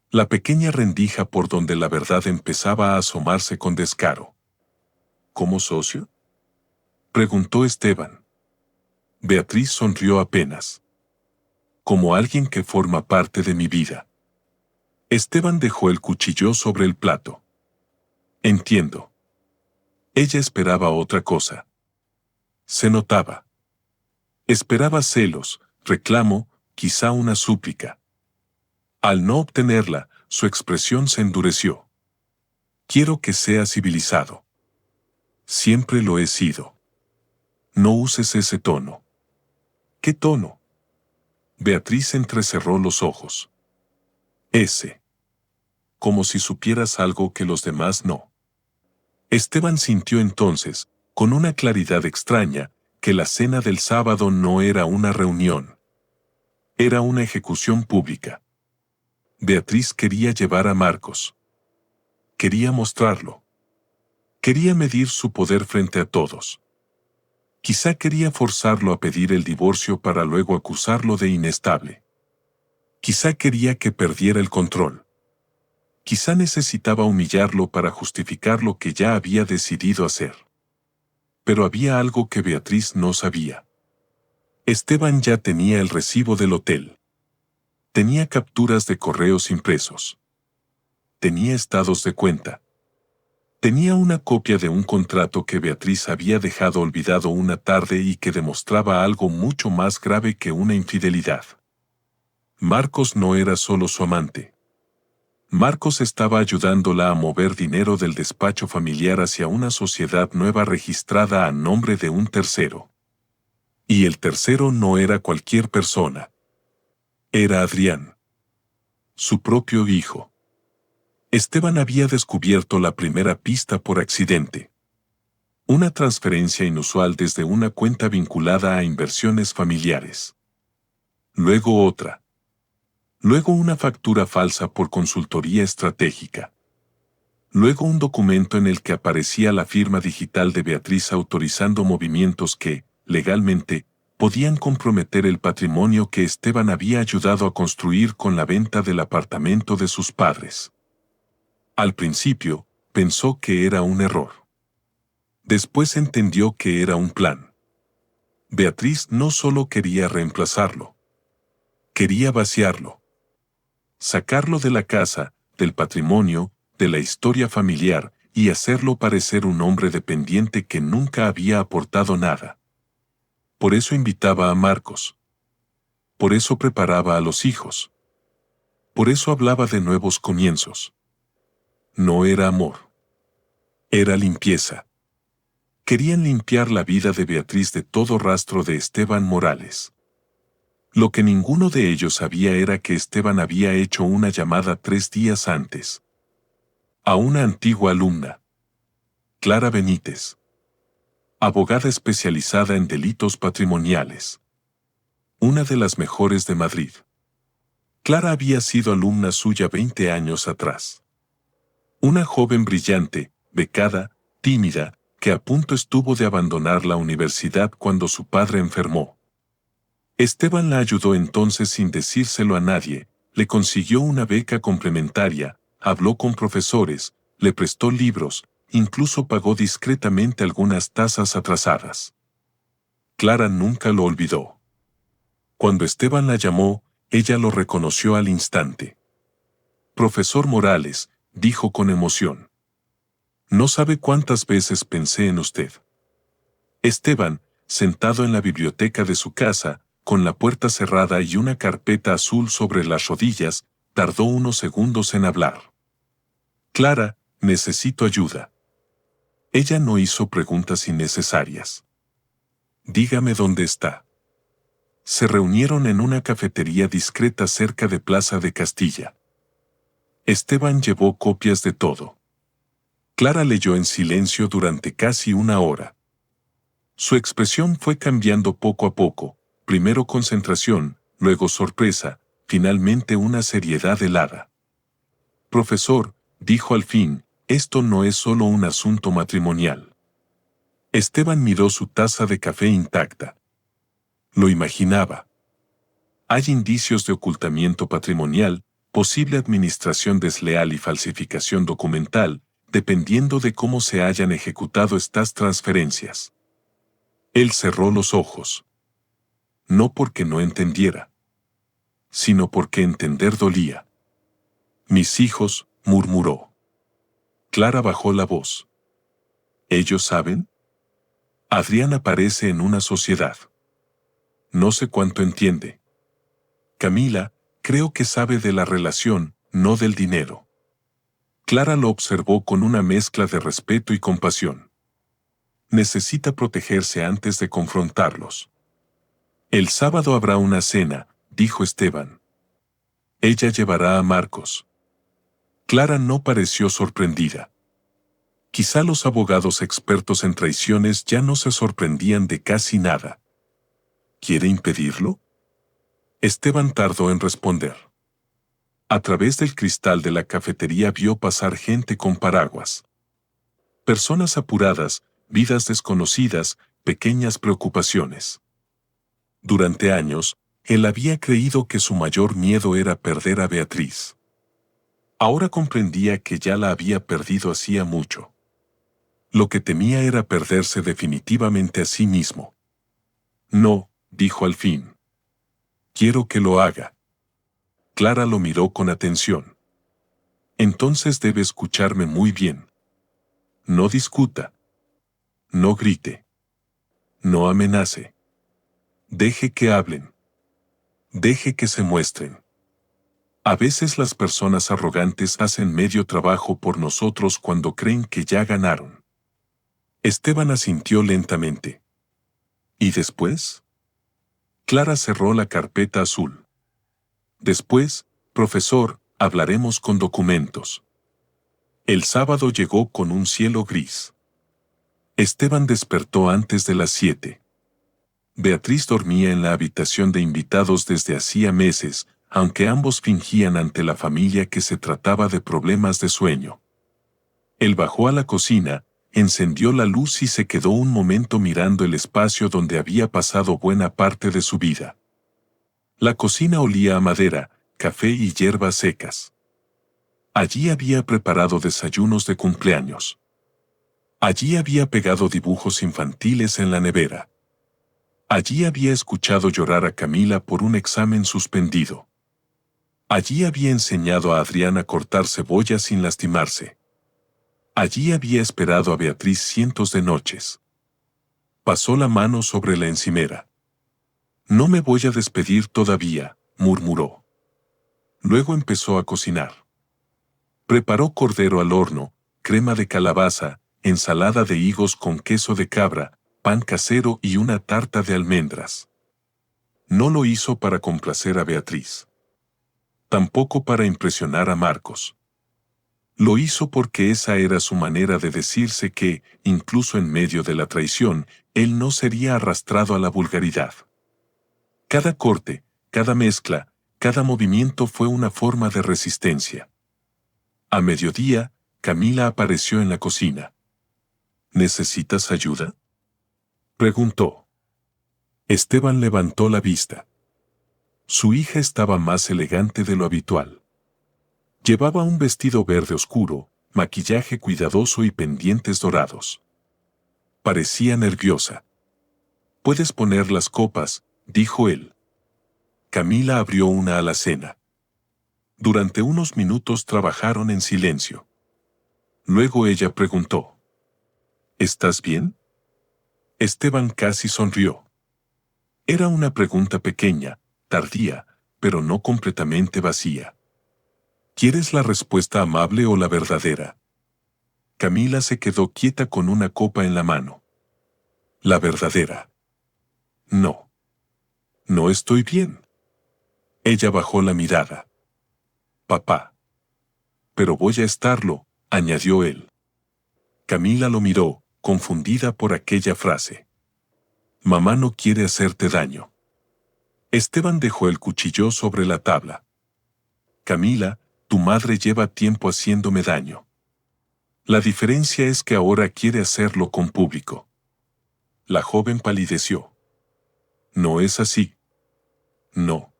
La pequeña rendija por donde la verdad empezaba a asomarse con descaro. ¿Como socio?, preguntó Esteban. Beatriz sonrió apenas. Como alguien que forma parte de mi vida. Esteban dejó el cuchillo sobre el plato. Entiendo. Ella esperaba otra cosa. Se notaba. Esperaba celos, reclamo, quizá una súplica. Al no obtenerla, su expresión se endureció. Quiero que sea civilizado. Siempre lo he sido. No uses ese tono. ¿Qué tono? Beatriz entrecerró los ojos. Ese. Como si supieras algo que los demás no. Esteban sintió entonces, con una claridad extraña, que la cena del sábado no era una reunión. Era una ejecución pública. Beatriz quería llevar a Marcos. Quería mostrarlo. Quería medir su poder frente a todos. Quizá quería forzarlo a pedir el divorcio para luego acusarlo de inestable. Quizá quería que perdiera el control. Quizá necesitaba humillarlo para justificar lo que ya había decidido hacer. Pero había algo que Beatriz no sabía. Esteban ya tenía el recibo del hotel. Tenía capturas de correos impresos. Tenía estados de cuenta. Tenía una copia de un contrato que Beatriz había dejado olvidado una tarde y que demostraba algo mucho más grave que una infidelidad. Marcos no era solo su amante. Marcos estaba ayudándola a mover dinero del despacho familiar hacia una sociedad nueva registrada a nombre de un tercero. Y el tercero no era cualquier persona. Era Adrián. Su propio hijo. Esteban había descubierto la primera pista por accidente. Una transferencia inusual desde una cuenta vinculada a inversiones familiares. Luego otra. Luego una factura falsa por consultoría estratégica. Luego un documento en el que aparecía la firma digital de Beatriz autorizando movimientos que, legalmente, podían comprometer el patrimonio que Esteban había ayudado a construir con la venta del apartamento de sus padres. Al principio, pensó que era un error. Después entendió que era un plan. Beatriz no solo quería reemplazarlo. Quería vaciarlo. Sacarlo de la casa, del patrimonio, de la historia familiar, y hacerlo parecer un hombre dependiente que nunca había aportado nada. Por eso invitaba a Marcos. Por eso preparaba a los hijos. Por eso hablaba de nuevos comienzos. No era amor. Era limpieza. Querían limpiar la vida de Beatriz de todo rastro de Esteban Morales. Lo que ninguno de ellos sabía era que Esteban había hecho una llamada 3 días antes. A una antigua alumna. Clara Benítez. Abogada especializada en delitos patrimoniales. Una de las mejores de Madrid. Clara había sido alumna suya 20 años atrás. Una joven brillante, becada, tímida, que a punto estuvo de abandonar la universidad cuando su padre enfermó. Esteban la ayudó entonces sin decírselo a nadie, le consiguió una beca complementaria, habló con profesores, le prestó libros, incluso pagó discretamente algunas tasas atrasadas. Clara nunca lo olvidó. Cuando Esteban la llamó, ella lo reconoció al instante. Profesor Morales, dijo con emoción. No sabe cuántas veces pensé en usted. Esteban, sentado en la biblioteca de su casa, con la puerta cerrada y una carpeta azul sobre las rodillas, tardó unos segundos en hablar. Clara, necesito ayuda. Ella no hizo preguntas innecesarias. Dígame dónde está. Se reunieron en una cafetería discreta cerca de Plaza de Castilla. Esteban llevó copias de todo. Clara leyó en silencio durante casi una hora. Su expresión fue cambiando poco a poco, primero concentración, luego sorpresa, finalmente una seriedad helada. Profesor, dijo al fin, esto no es solo un asunto matrimonial. Esteban miró su taza de café intacta. Lo imaginaba. Hay indicios de ocultamiento patrimonial, posible administración desleal y falsificación documental, dependiendo de cómo se hayan ejecutado estas transferencias. Él cerró los ojos. No porque no entendiera, sino porque entender dolía. Mis hijos, murmuró. Clara bajó la voz. ¿Ellos saben? Adrián aparece en una sociedad. No sé cuánto entiende. Camila, creo que sabe de la relación, no del dinero. Clara lo observó con una mezcla de respeto y compasión. Necesita protegerse antes de confrontarlos. El sábado habrá una cena, dijo Esteban. Ella llevará a Marcos. Clara no pareció sorprendida. Quizá los abogados expertos en traiciones ya no se sorprendían de casi nada. ¿Quiere impedirlo? Esteban tardó en responder. A través del cristal de la cafetería vio pasar gente con paraguas. Personas apuradas, vidas desconocidas, pequeñas preocupaciones. Durante años, él había creído que su mayor miedo era perder a Beatriz. Ahora comprendía que ya la había perdido hacía mucho. Lo que temía era perderse definitivamente a sí mismo. No, dijo al fin. Quiero que lo haga. Clara lo miró con atención. Entonces debe escucharme muy bien. No discuta. No grite. No amenace. Deje que hablen. Deje que se muestren. A veces las personas arrogantes hacen medio trabajo por nosotros cuando creen que ya ganaron. Esteban asintió lentamente. ¿Y después? Clara cerró la carpeta azul. Después, profesor, hablaremos con documentos. El sábado llegó con un cielo gris. Esteban despertó antes de las 7. Beatriz dormía en la habitación de invitados desde hacía meses, aunque ambos fingían ante la familia que se trataba de problemas de sueño. Él bajó a la cocina, encendió la luz y se quedó un momento mirando el espacio donde había pasado buena parte de su vida. La cocina olía a madera, café y hierbas secas. Allí había preparado desayunos de cumpleaños. Allí había pegado dibujos infantiles en la nevera. Allí había escuchado llorar a Camila por un examen suspendido. Allí había enseñado a Adrián a cortar cebolla sin lastimarse. Allí había esperado a Beatriz cientos de noches. Pasó la mano sobre la encimera. No me voy a despedir todavía, murmuró. Luego empezó a cocinar. Preparó cordero al horno, crema de calabaza, ensalada de higos con queso de cabra, pan casero y una tarta de almendras. No lo hizo para complacer a Beatriz. Tampoco para impresionar a Marcos. Lo hizo porque esa era su manera de decirse que, incluso en medio de la traición, él no sería arrastrado a la vulgaridad. Cada corte, cada mezcla, cada movimiento fue una forma de resistencia. A mediodía, Camila apareció en la cocina. ¿Necesitas ayuda?, preguntó. Esteban levantó la vista. Su hija estaba más elegante de lo habitual. Llevaba un vestido verde oscuro, maquillaje cuidadoso y pendientes dorados. Parecía nerviosa. «Puedes poner las copas», dijo él. Camila abrió una alacena. Durante unos minutos trabajaron en silencio. Luego ella preguntó: «¿Estás bien?». Esteban casi sonrió. Era una pregunta pequeña, tardía, pero no completamente vacía. ¿Quieres la respuesta amable o la verdadera? Camila se quedó quieta con una copa en la mano. La verdadera. No. No estoy bien. Ella bajó la mirada. Papá. Pero voy a estarlo, añadió él. Camila lo miró, confundida por aquella frase. Mamá no quiere hacerte daño. Esteban dejó el cuchillo sobre la tabla. Camila, tu madre lleva tiempo haciéndome daño. La diferencia es que ahora quiere hacerlo con público. La joven palideció. No es así. No.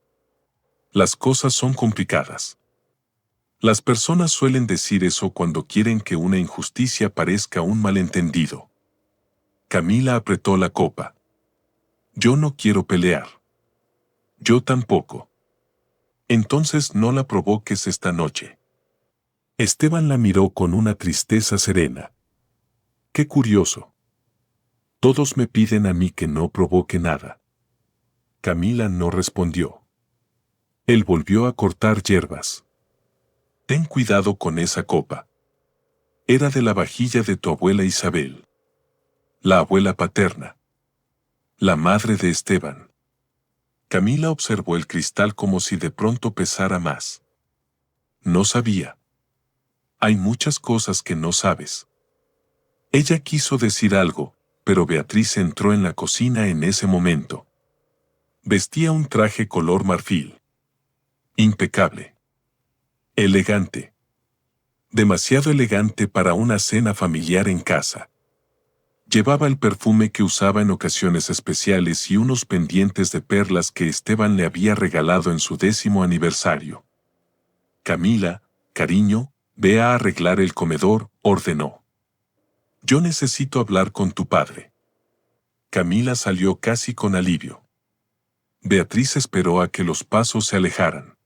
Las cosas son complicadas. Las personas suelen decir eso cuando quieren que una injusticia parezca un malentendido. Camila apretó la copa. Yo no quiero pelear. Yo tampoco. Entonces no la provoques esta noche. Esteban la miró con una tristeza serena. Qué curioso. Todos me piden a mí que no provoque nada. Camila no respondió. Él volvió a cortar hierbas. Ten cuidado con esa copa. Era de la vajilla de tu abuela Isabel. La abuela paterna. La madre de Esteban. Camila observó el cristal como si de pronto pesara más. No sabía. Hay muchas cosas que no sabes. Ella quiso decir algo, pero Beatriz entró en la cocina en ese momento. Vestía un traje color marfil. Impecable. Elegante. Demasiado elegante para una cena familiar en casa. Llevaba el perfume que usaba en ocasiones especiales y unos pendientes de perlas que Esteban le había regalado en su 10º aniversario. Camila, cariño, ve a arreglar el comedor, ordenó. Yo necesito hablar con tu padre. Camila salió casi con alivio. Beatriz esperó a que los pasos se alejaran.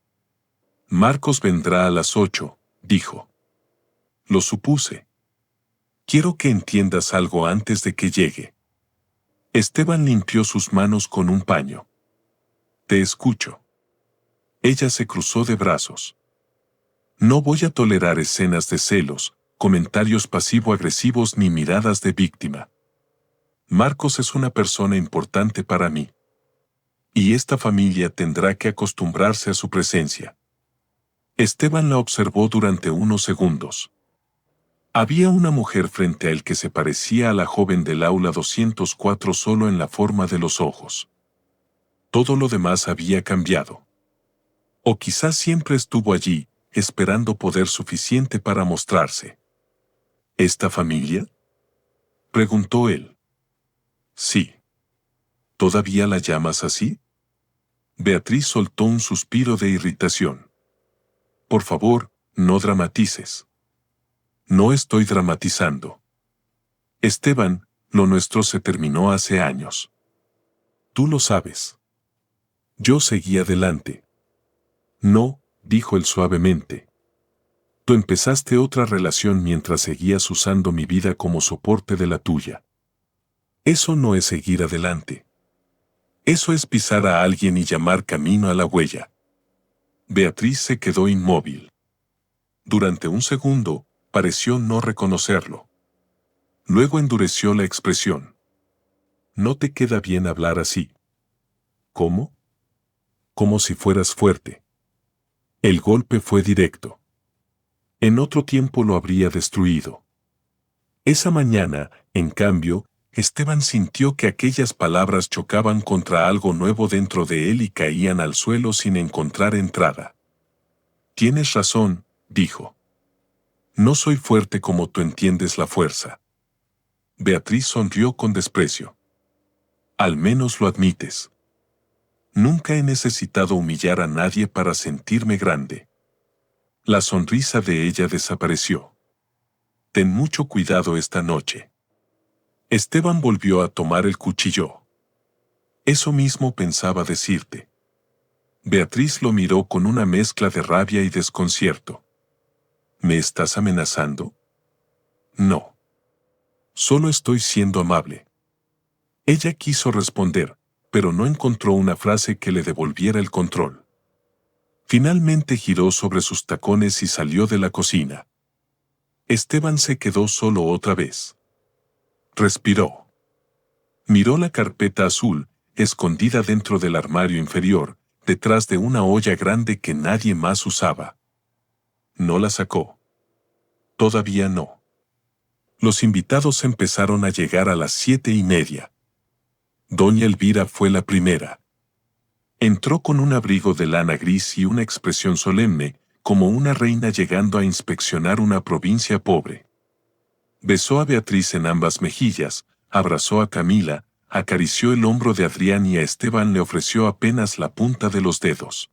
Marcos vendrá a las 8, dijo. Lo supuse. Quiero que entiendas algo antes de que llegue. Esteban limpió sus manos con un paño. Te escucho. Ella se cruzó de brazos. No voy a tolerar escenas de celos, comentarios pasivo-agresivos ni miradas de víctima. Marcos es una persona importante para mí. Y esta familia tendrá que acostumbrarse a su presencia. Esteban la observó durante unos segundos. Había una mujer frente a él que se parecía a la joven del aula 204 solo en la forma de los ojos. Todo lo demás había cambiado. O quizás siempre estuvo allí, esperando poder suficiente para mostrarse. ¿Esta familia? Preguntó él. Sí. ¿Todavía la llamas así? Beatriz soltó un suspiro de irritación. Por favor, no dramatices. No estoy dramatizando. Esteban, lo nuestro se terminó hace años. Tú lo sabes. Yo seguí adelante. No, dijo él suavemente. Tú empezaste otra relación mientras seguías usando mi vida como soporte de la tuya. Eso no es seguir adelante. Eso es pisar a alguien y llamar camino a la huella. Beatriz se quedó inmóvil. Durante un segundo, pareció no reconocerlo. Luego endureció la expresión. No te queda bien hablar así. ¿Cómo? Como si fueras fuerte. El golpe fue directo. En otro tiempo lo habría destruido. Esa mañana, en cambio, Esteban sintió que aquellas palabras chocaban contra algo nuevo dentro de él y caían al suelo sin encontrar entrada. Tienes razón, dijo. No soy fuerte como tú entiendes la fuerza. Beatriz sonrió con desprecio. Al menos lo admites. Nunca he necesitado humillar a nadie para sentirme grande. La sonrisa de ella desapareció. Ten mucho cuidado esta noche. Esteban volvió a tomar el cuchillo. Eso mismo pensaba decirte. Beatriz lo miró con una mezcla de rabia y desconcierto. ¿Me estás amenazando? No. Solo estoy siendo amable. Ella quiso responder, pero no encontró una frase que le devolviera el control. Finalmente giró sobre sus tacones y salió de la cocina. Esteban se quedó solo otra vez. Respiró. Miró la carpeta azul, escondida dentro del armario inferior, detrás de una olla grande que nadie más usaba. No la sacó. Todavía no. Los invitados empezaron a llegar a las 7:30. Doña Elvira fue la primera. Entró con un abrigo de lana gris y una expresión solemne, como una reina llegando a inspeccionar una provincia pobre. Besó a Beatriz en ambas mejillas, abrazó a Camila, acarició el hombro de Adrián y a Esteban le ofreció apenas la punta de los dedos.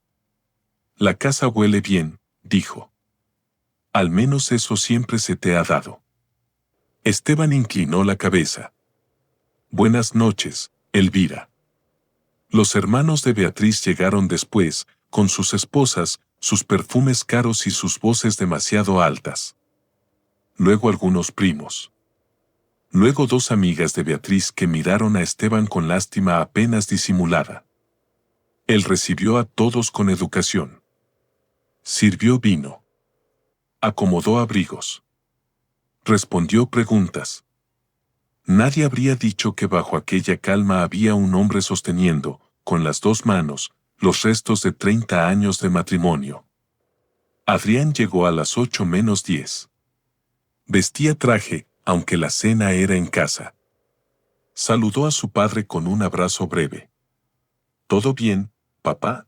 La casa huele bien, dijo. Al menos eso siempre se te ha dado. Esteban inclinó la cabeza. Buenas noches, Elvira. Los hermanos de Beatriz llegaron después, con sus esposas, sus perfumes caros y sus voces demasiado altas. Luego algunos primos. Luego dos amigas de Beatriz que miraron a Esteban con lástima apenas disimulada. Él recibió a todos con educación. Sirvió vino. Acomodó abrigos. Respondió preguntas. Nadie habría dicho que bajo aquella calma había un hombre sosteniendo, con las dos manos, los restos de 30 años de matrimonio. Adrián llegó a las 8:10. Vestía traje, aunque la cena era en casa. Saludó a su padre con un abrazo breve. ¿Todo bien, papá?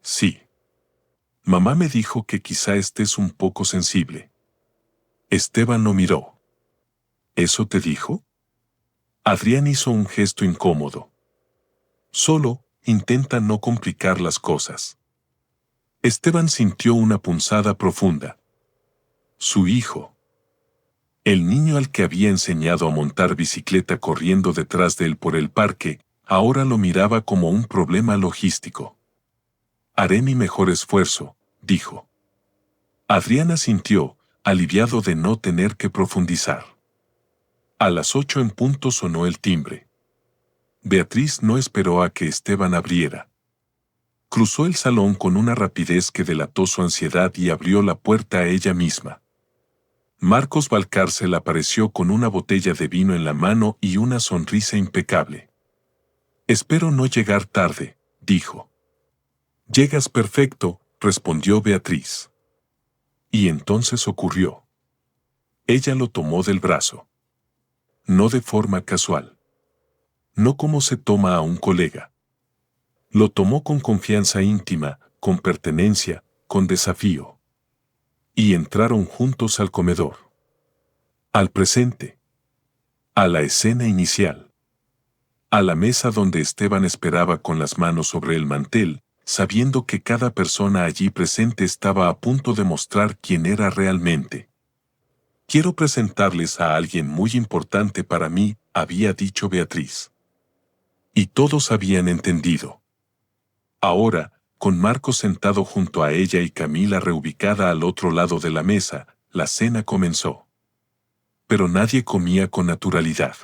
Sí. Mamá me dijo que quizá estés un poco sensible. Esteban lo miró. ¿Eso te dijo? Adrián hizo un gesto incómodo. Solo, intenta no complicar las cosas. Esteban sintió una punzada profunda. Su hijo. El niño al que había enseñado a montar bicicleta corriendo detrás de él por el parque, ahora lo miraba como un problema logístico. Haré mi mejor esfuerzo, dijo. Adrián asintió, aliviado de no tener que profundizar. A las 8 en punto sonó el timbre. Beatriz no esperó a que Esteban abriera. Cruzó el salón con una rapidez que delató su ansiedad y abrió la puerta a ella misma. Marcos Valcárcel apareció con una botella de vino en la mano y una sonrisa impecable. Espero no llegar tarde, dijo. Llegas perfecto, respondió Beatriz. Y entonces ocurrió. Ella lo tomó del brazo. No de forma casual. No como se toma a un colega. Lo tomó con confianza íntima, con pertenencia, con desafío. Y entraron juntos al comedor. Al presente. A la escena inicial. A la mesa donde Esteban esperaba con las manos sobre el mantel, sabiendo que cada persona allí presente estaba a punto de mostrar quién era realmente. Quiero presentarles a alguien muy importante para mí, había dicho Beatriz. Y todos habían entendido. Ahora, con Marcos sentado junto a ella y Camila reubicada al otro lado de la mesa, la cena comenzó. Pero nadie comía con naturalidad.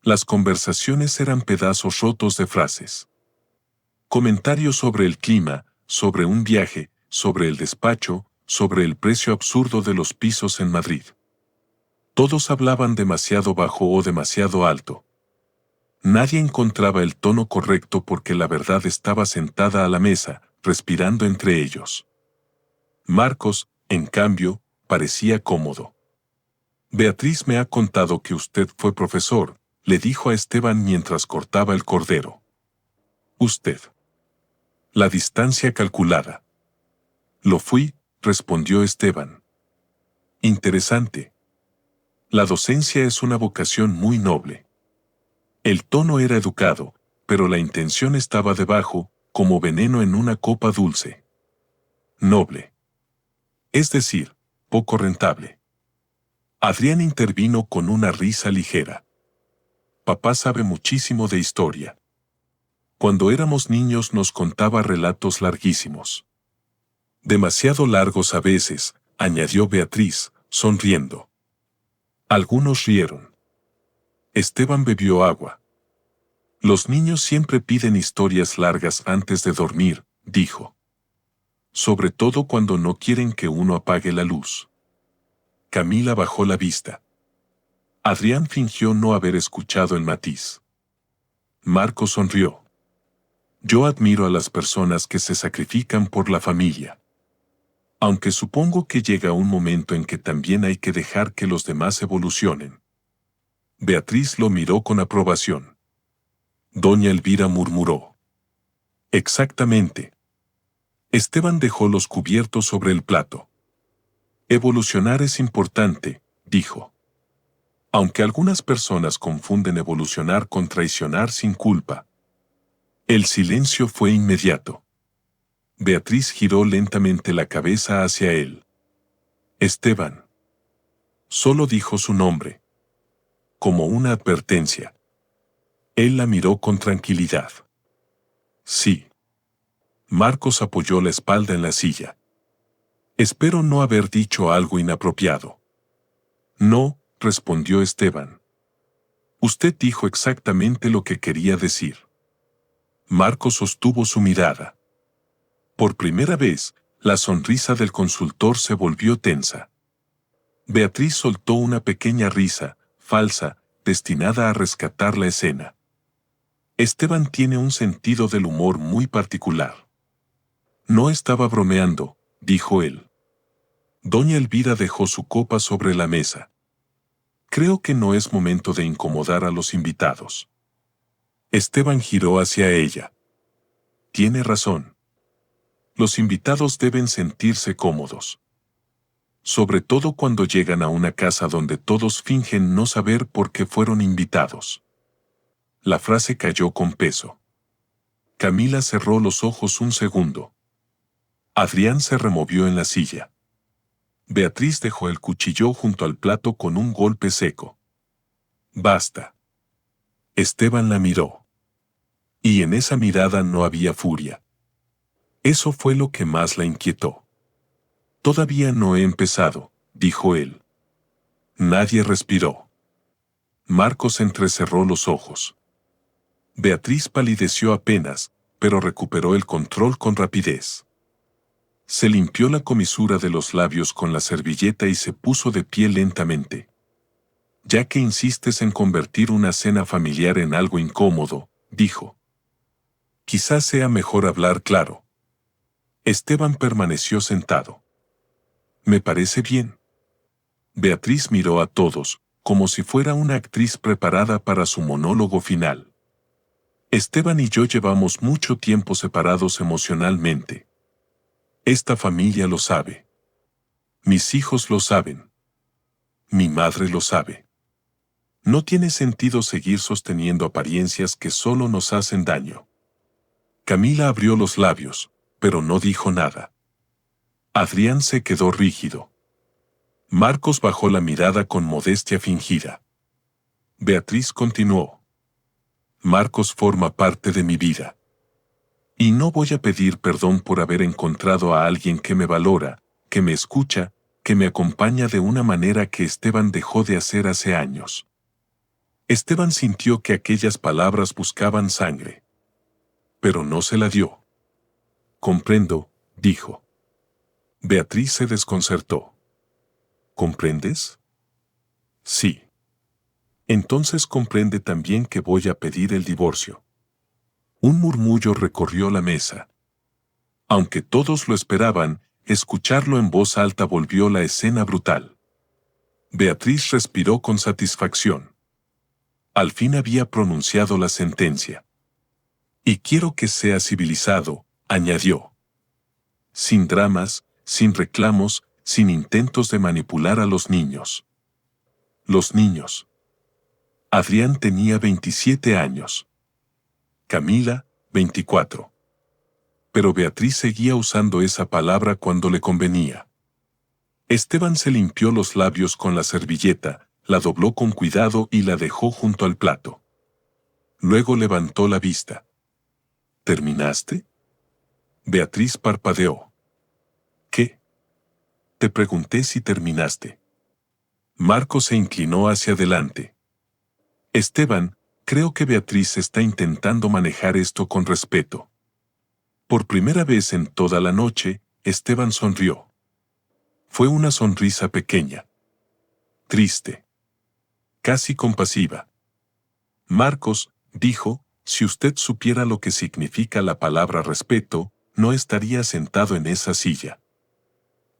Las conversaciones eran pedazos rotos de frases. Comentarios sobre el clima, sobre un viaje, sobre el despacho, sobre el precio absurdo de los pisos en Madrid. Todos hablaban demasiado bajo o demasiado alto. Nadie encontraba el tono correcto porque la verdad estaba sentada a la mesa, respirando entre ellos. Marcos, en cambio, parecía cómodo. Beatriz me ha contado que usted fue profesor, le dijo a Esteban mientras cortaba el cordero. Usted. La distancia calculada. Lo fui, respondió Esteban. Interesante. La docencia es una vocación muy noble. El tono era educado, pero la intención estaba debajo, como veneno en una copa dulce. Noble. Es decir, poco rentable. Adrián intervino con una risa ligera. Papá sabe muchísimo de historia. Cuando éramos niños nos contaba relatos larguísimos. Demasiado largos a veces, añadió Beatriz, sonriendo. Algunos rieron. Esteban bebió agua. Los niños siempre piden historias largas antes de dormir, dijo. Sobre todo cuando no quieren que uno apague la luz. Camila bajó la vista. Adrián fingió no haber escuchado el matiz. Marco sonrió. Yo admiro a las personas que se sacrifican por la familia. Aunque supongo que llega un momento en que también hay que dejar que los demás evolucionen. Beatriz lo miró con aprobación. Doña Elvira murmuró. Exactamente. Esteban dejó los cubiertos sobre el plato. Evolucionar es importante, dijo. Aunque algunas personas confunden evolucionar con traicionar sin culpa. El silencio fue inmediato. Beatriz giró lentamente la cabeza hacia él. Esteban. Solo dijo su nombre. Como una advertencia. Él la miró con tranquilidad. Sí. Marcos apoyó la espalda en la silla. Espero no haber dicho algo inapropiado. No, respondió Esteban. Usted dijo exactamente lo que quería decir. Marcos sostuvo su mirada. Por primera vez, la sonrisa del consultor se volvió tensa. Beatriz soltó una pequeña risa, falsa, destinada a rescatar la escena. Esteban tiene un sentido del humor muy particular. No estaba bromeando, dijo él. Doña Elvira dejó su copa sobre la mesa. Creo que no es momento de incomodar a los invitados. Esteban giró hacia ella. Tiene razón. Los invitados deben sentirse cómodos. Sobre todo cuando llegan a una casa donde todos fingen no saber por qué fueron invitados. La frase cayó con peso. Camila cerró los ojos un segundo. Adrián se removió en la silla. Beatriz dejó el cuchillo junto al plato con un golpe seco. Basta. Esteban la miró. Y en esa mirada no había furia. Eso fue lo que más la inquietó. Todavía no he empezado, dijo él. Nadie respiró. Marcos entrecerró los ojos. Beatriz palideció apenas, pero recuperó el control con rapidez. Se limpió la comisura de los labios con la servilleta y se puso de pie lentamente. Ya que insistes en convertir una cena familiar en algo incómodo, dijo. Quizás sea mejor hablar claro. Esteban permaneció sentado. Me parece bien. Beatriz miró a todos, como si fuera una actriz preparada para su monólogo final. Esteban y yo llevamos mucho tiempo separados emocionalmente. Esta familia lo sabe. Mis hijos lo saben. Mi madre lo sabe. No tiene sentido seguir sosteniendo apariencias que solo nos hacen daño. Camila abrió los labios, pero no dijo nada. Adrián se quedó rígido. Marcos bajó la mirada con modestia fingida. Beatriz continuó. Marcos forma parte de mi vida. Y no voy a pedir perdón por haber encontrado a alguien que me valora, que me escucha, que me acompaña de una manera que Esteban dejó de hacer hace años. Esteban sintió que aquellas palabras buscaban sangre. Pero no se la dio. Comprendo, dijo. Beatriz se desconcertó. ¿Comprendes? Sí. Entonces comprende también que voy a pedir el divorcio. Un murmullo recorrió la mesa. Aunque todos lo esperaban, escucharlo en voz alta volvió la escena brutal. Beatriz respiró con satisfacción. Al fin había pronunciado la sentencia. Y quiero que sea civilizado, añadió. Sin dramas, sin reclamos, sin intentos de manipular a los niños. Los niños. Adrián tenía 27 años. Camila, 24. Pero Beatriz seguía usando esa palabra cuando le convenía. Esteban se limpió los labios con la servilleta, la dobló con cuidado y la dejó junto al plato. Luego levantó la vista. ¿Terminaste? Beatriz parpadeó. ¿Qué? Te pregunté si terminaste. Marco se inclinó hacia adelante. Esteban, creo que Beatriz está intentando manejar esto con respeto. Por primera vez en toda la noche, Esteban sonrió. Fue una sonrisa pequeña. Triste. Casi compasiva. Marcos, dijo, si usted supiera lo que significa la palabra respeto, no estaría sentado en esa silla.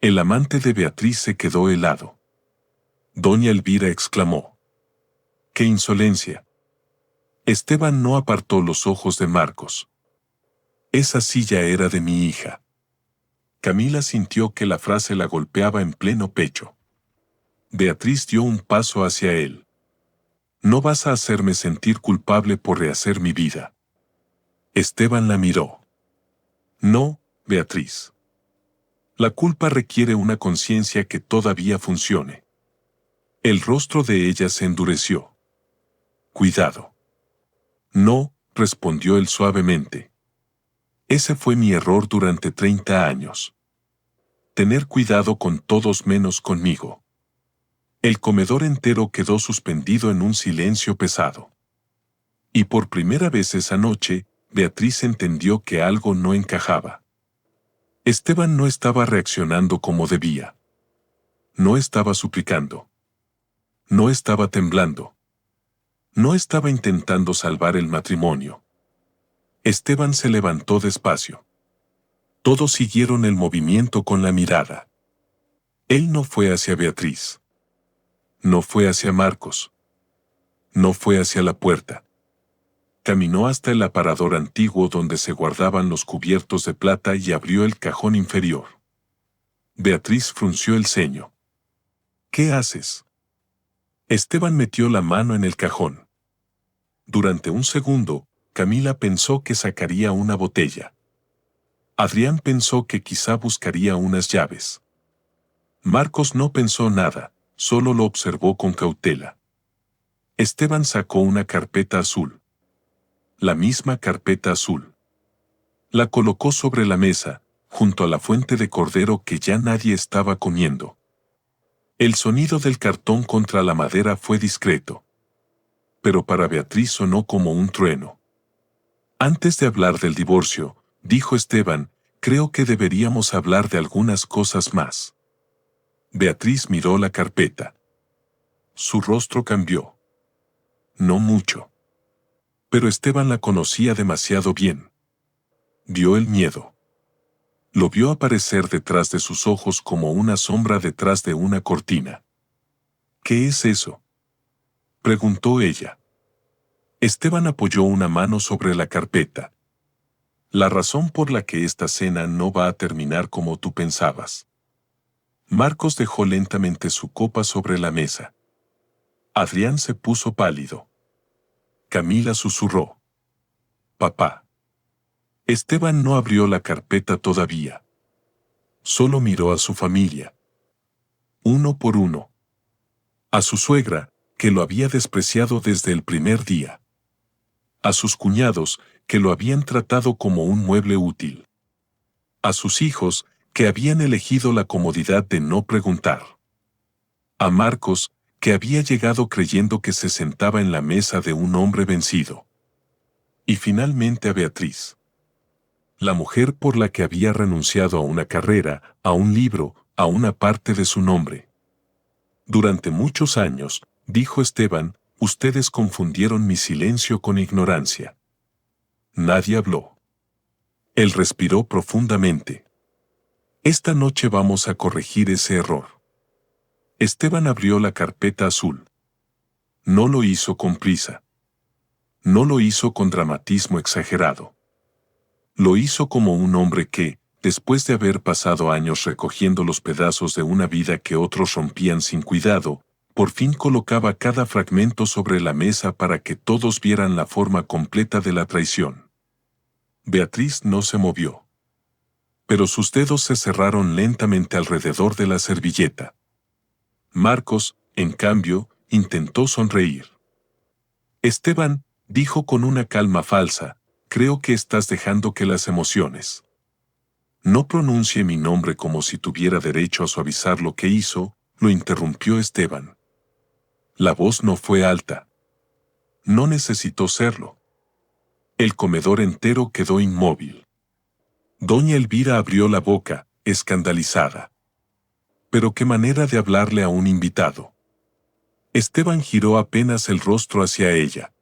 El amante de Beatriz se quedó helado. Doña Elvira exclamó. ¡Qué insolencia! Esteban no apartó los ojos de Marcos. Esa silla era de mi hija. Camila sintió que la frase la golpeaba en pleno pecho. Beatriz dio un paso hacia él. No vas a hacerme sentir culpable por rehacer mi vida. Esteban la miró. No, Beatriz. La culpa requiere una conciencia que todavía funcione. El rostro de ella se endureció. Cuidado. No, respondió él suavemente. Ese fue mi error durante 30 años. Tener cuidado con todos menos conmigo. El comedor entero quedó suspendido en un silencio pesado. Y por primera vez esa noche, Beatriz entendió que algo no encajaba. Esteban no estaba reaccionando como debía. No estaba suplicando. No estaba temblando. No estaba intentando salvar el matrimonio. Esteban se levantó despacio. Todos siguieron el movimiento con la mirada. Él no fue hacia Beatriz. No fue hacia Marcos. No fue hacia la puerta. Caminó hasta el aparador antiguo donde se guardaban los cubiertos de plata y abrió el cajón inferior. Beatriz frunció el ceño. ¿Qué haces? Esteban metió la mano en el cajón. Durante un segundo, Camila pensó que sacaría una botella. Adrián pensó que quizá buscaría unas llaves. Marcos no pensó nada, solo lo observó con cautela. Esteban sacó una carpeta azul. La misma carpeta azul. La colocó sobre la mesa, junto a la fuente de cordero que ya nadie estaba comiendo. El sonido del cartón contra la madera fue discreto. Pero para Beatriz sonó como un trueno. Antes de hablar del divorcio, dijo Esteban, creo que deberíamos hablar de algunas cosas más. Beatriz miró la carpeta. Su rostro cambió. No mucho. Pero Esteban la conocía demasiado bien. Vio el miedo. Lo vio aparecer detrás de sus ojos como una sombra detrás de una cortina. ¿Qué es eso?, preguntó ella. Esteban apoyó una mano sobre la carpeta. La razón por la que esta cena no va a terminar como tú pensabas. Marcos dejó lentamente su copa sobre la mesa. Adrián se puso pálido. Camila susurró. Papá. Esteban no abrió la carpeta todavía. Solo miró a su familia. Uno por uno. A su suegra, que lo había despreciado desde el primer día. A sus cuñados, que lo habían tratado como un mueble útil. A sus hijos, que habían elegido la comodidad de no preguntar. A Marcos, que había llegado creyendo que se sentaba en la mesa de un hombre vencido. Y finalmente a Beatriz. La mujer por la que había renunciado a una carrera, a un libro, a una parte de su nombre. Durante muchos años, dijo Esteban, ustedes confundieron mi silencio con ignorancia. Nadie habló. Él respiró profundamente. Esta noche vamos a corregir ese error. Esteban abrió la carpeta azul. No lo hizo con prisa. No lo hizo con dramatismo exagerado. Lo hizo como un hombre que, después de haber pasado años recogiendo los pedazos de una vida que otros rompían sin cuidado, por fin colocaba cada fragmento sobre la mesa para que todos vieran la forma completa de la traición. Beatriz no se movió. Pero sus dedos se cerraron lentamente alrededor de la servilleta. Marcos, en cambio, intentó sonreír. Esteban, dijo con una calma falsa, creo que estás dejando que las emociones. No pronuncie mi nombre como si tuviera derecho a suavizar lo que hizo, lo interrumpió Esteban. La voz no fue alta. No necesitó serlo. El comedor entero quedó inmóvil. Doña Elvira abrió la boca, escandalizada. Pero qué manera de hablarle a un invitado. Esteban giró apenas el rostro hacia ella.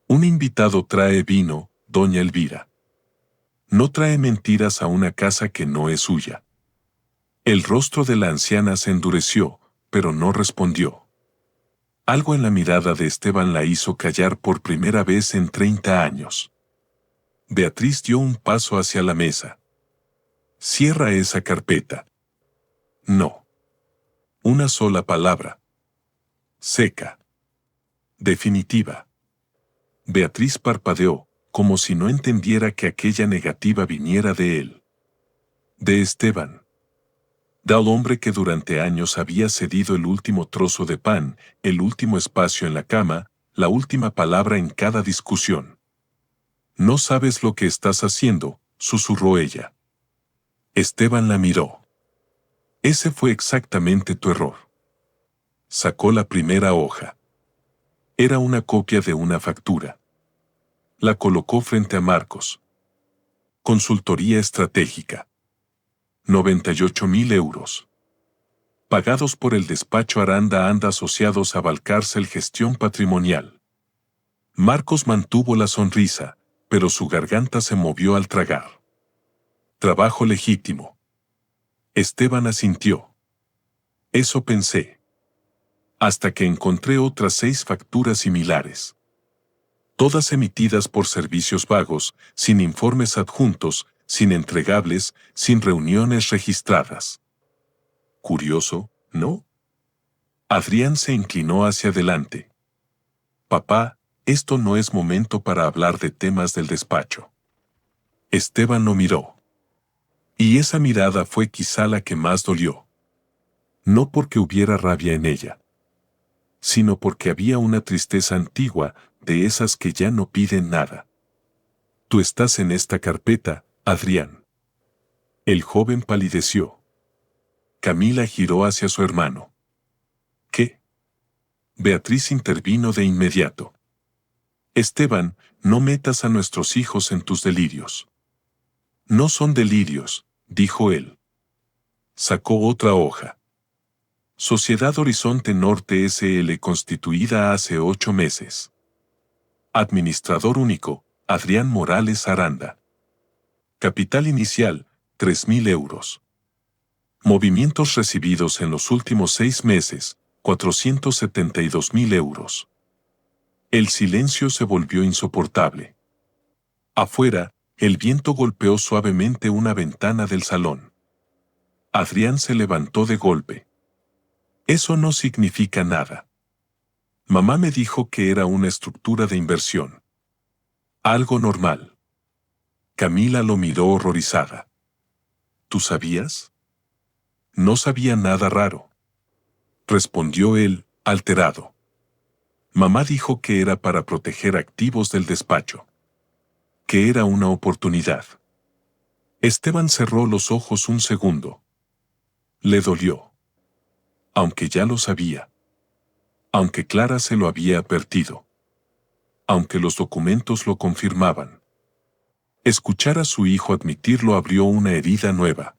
Un invitado trae vino, doña Elvira. No trae mentiras a una casa que no es suya. El rostro de la anciana se endureció, pero no respondió. Algo en la mirada de Esteban la hizo callar por primera vez en 30 años. Beatriz dio un paso hacia la mesa. Cierra esa carpeta. No. Una sola palabra. Seca. Definitiva. Beatriz parpadeó, como si no entendiera que aquella negativa viniera de él. De Esteban. Del hombre que durante años había cedido el último trozo de pan, el último espacio en la cama, la última palabra en cada discusión. No sabes lo que estás haciendo, susurró ella. Esteban la miró. Ese fue exactamente tu error. Sacó la primera hoja. Era una copia de una factura. La colocó frente a Marcos. Consultoría estratégica. 98.000 euros. Pagados por el despacho Aranda and Asociados a Valcárcel Gestión Patrimonial. Marcos mantuvo la sonrisa, pero su garganta se movió al tragar. Trabajo legítimo. Esteban asintió. Eso pensé. Hasta que encontré otras 6 facturas similares. Todas emitidas por servicios vagos, sin informes adjuntos, sin entregables, sin reuniones registradas. Curioso, ¿no? Adrián se inclinó hacia adelante. Papá, esto no es momento para hablar de temas del despacho. Esteban lo miró. Y esa mirada fue quizá la que más dolió. No porque hubiera rabia en ella, sino porque había una tristeza antigua, de esas que ya no piden nada. Tú estás en esta carpeta, Adrián. El joven palideció. Camila giró hacia su hermano. ¿Qué? Beatriz intervino de inmediato. Esteban, no metas a nuestros hijos en tus delirios. No son delirios, dijo él. Sacó otra hoja. Sociedad Horizonte Norte S.L. constituida hace 8 meses. Administrador único, Adrián Morales Aranda. Capital inicial, 3.000 euros. Movimientos recibidos en los últimos 6 meses, 472.000 euros. El silencio se volvió insoportable. Afuera, el viento golpeó suavemente una ventana del salón. Adrián se levantó de golpe. Eso no significa nada. Mamá me dijo que era una estructura de inversión. Algo normal. Camila lo miró horrorizada. ¿Tú sabías? No sabía nada raro. Respondió él, alterado. Mamá dijo que era para proteger activos del despacho. Que era una oportunidad. Esteban cerró los ojos un segundo. Le dolió. Aunque ya lo sabía. Aunque Clara se lo había advertido. Aunque los documentos lo confirmaban. Escuchar a su hijo admitirlo abrió una herida nueva.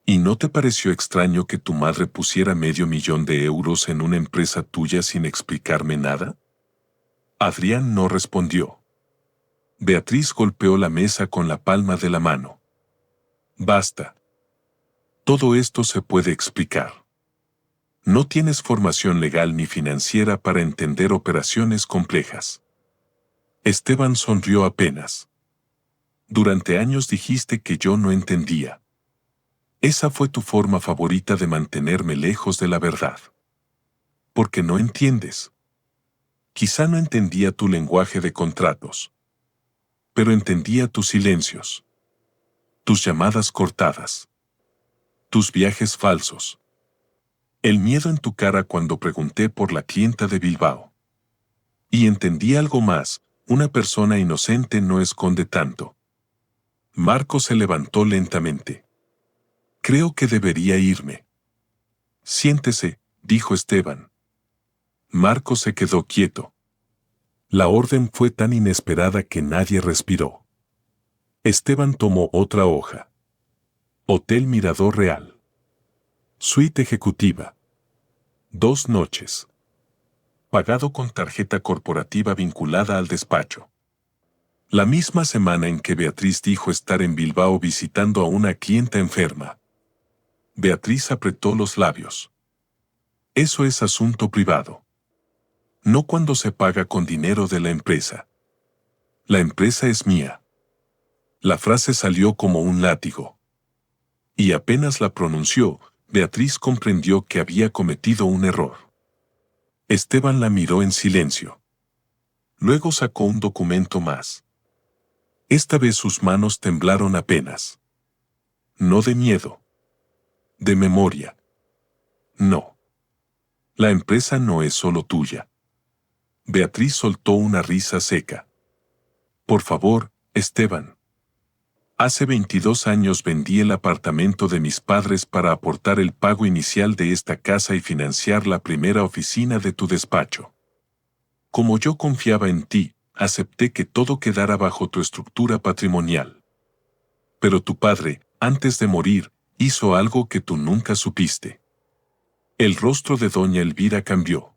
¿Y no te pareció extraño que tu madre pusiera $500,000 de euros en una empresa tuya sin explicarme nada? Adrián no respondió. Beatriz golpeó la mesa con la palma de la mano. Basta. Todo esto se puede explicar. No tienes formación legal ni financiera para entender operaciones complejas. Esteban sonrió apenas. Durante años dijiste que yo no entendía. Esa fue tu forma favorita de mantenerme lejos de la verdad. Porque no entiendes. Quizá no entendía tu lenguaje de contratos. Pero entendía tus silencios. Tus llamadas cortadas. Tus viajes falsos. El miedo en tu cara cuando pregunté por la clienta de Bilbao. Y entendí algo más, una persona inocente no esconde tanto. Marco se levantó lentamente. Creo que debería irme. Siéntese, dijo Esteban. Marco se quedó quieto. La orden fue tan inesperada que nadie respiró. Esteban tomó otra hoja. Hotel Mirador Real. Suite ejecutiva. 2 noches. Pagado con tarjeta corporativa vinculada al despacho. La misma semana en que Beatriz dijo estar en Bilbao visitando a una clienta enferma. Beatriz apretó los labios. Eso es asunto privado. No cuando se paga con dinero de la empresa. La empresa es mía. La frase salió como un látigo. Y apenas la pronunció, Beatriz comprendió que había cometido un error. Esteban la miró en silencio. Luego sacó un documento más. Esta vez sus manos temblaron apenas. No de miedo. De memoria. No. La empresa no es solo tuya. Beatriz soltó una risa seca. Por favor, Esteban. Hace 22 años vendí el apartamento de mis padres para aportar el pago inicial de esta casa y financiar la primera oficina de tu despacho. Como yo confiaba en ti, acepté que todo quedara bajo tu estructura patrimonial. Pero tu padre, antes de morir, hizo algo que tú nunca supiste. El rostro de doña Elvira cambió.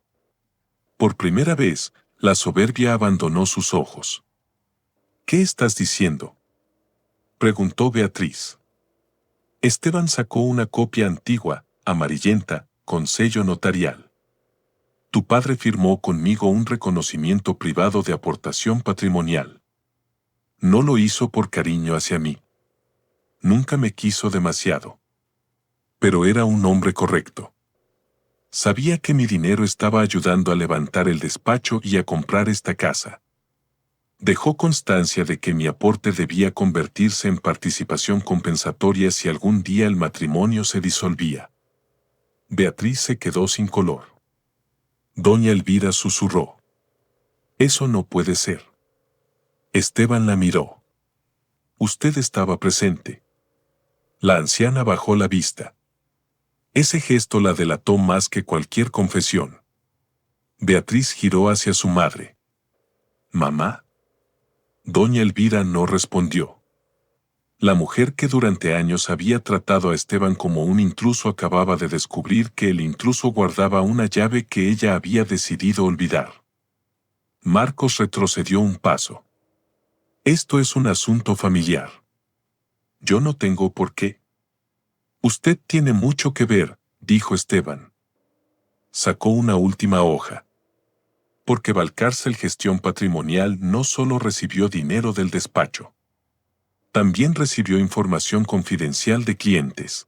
Por primera vez, la soberbia abandonó sus ojos. ¿Qué estás diciendo?, preguntó Beatriz. Esteban sacó una copia antigua, amarillenta, con sello notarial. Tu padre firmó conmigo un reconocimiento privado de aportación patrimonial. No lo hizo por cariño hacia mí. Nunca me quiso demasiado. Pero era un hombre correcto. Sabía que mi dinero estaba ayudando a levantar el despacho y a comprar esta casa. Dejó constancia de que mi aporte debía convertirse en participación compensatoria si algún día el matrimonio se disolvía. Beatriz se quedó sin color. Doña Elvira susurró. Eso no puede ser. Esteban la miró. Usted estaba presente. La anciana bajó la vista. Ese gesto la delató más que cualquier confesión. Beatriz giró hacia su madre. ¿Mamá? Doña Elvira no respondió. La mujer que durante años había tratado a Esteban como un intruso acababa de descubrir que el intruso guardaba una llave que ella había decidido olvidar. Marcos retrocedió un paso. Esto es un asunto familiar. Yo no tengo por qué. Usted tiene mucho que ver, dijo Esteban. Sacó una última hoja. Porque Valcárcel Gestión Patrimonial no solo recibió dinero del despacho. También recibió información confidencial de clientes.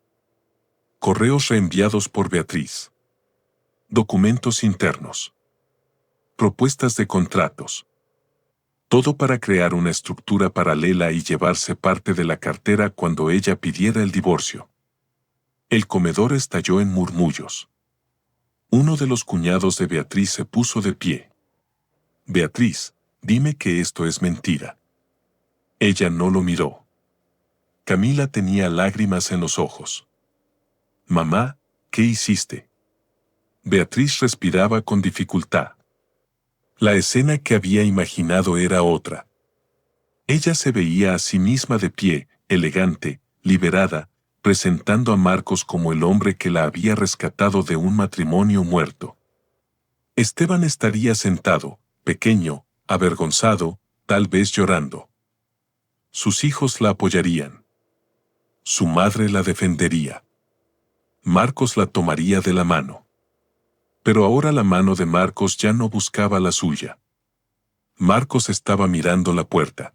Correos reenviados por Beatriz. Documentos internos. Propuestas de contratos. Todo para crear una estructura paralela y llevarse parte de la cartera cuando ella pidiera el divorcio. El comedor estalló en murmullos. Uno de los cuñados de Beatriz se puso de pie. Beatriz, dime que esto es mentira. Ella no lo miró. Camila tenía lágrimas en los ojos. Mamá, ¿qué hiciste? Beatriz respiraba con dificultad. La escena que había imaginado era otra. Ella se veía a sí misma de pie, elegante, liberada, presentando a Marcos como el hombre que la había rescatado de un matrimonio muerto. Esteban estaría sentado, pequeño, avergonzado, tal vez llorando. Sus hijos la apoyarían. Su madre la defendería. Marcos la tomaría de la mano. Pero ahora la mano de Marcos ya no buscaba la suya. Marcos estaba mirando la puerta.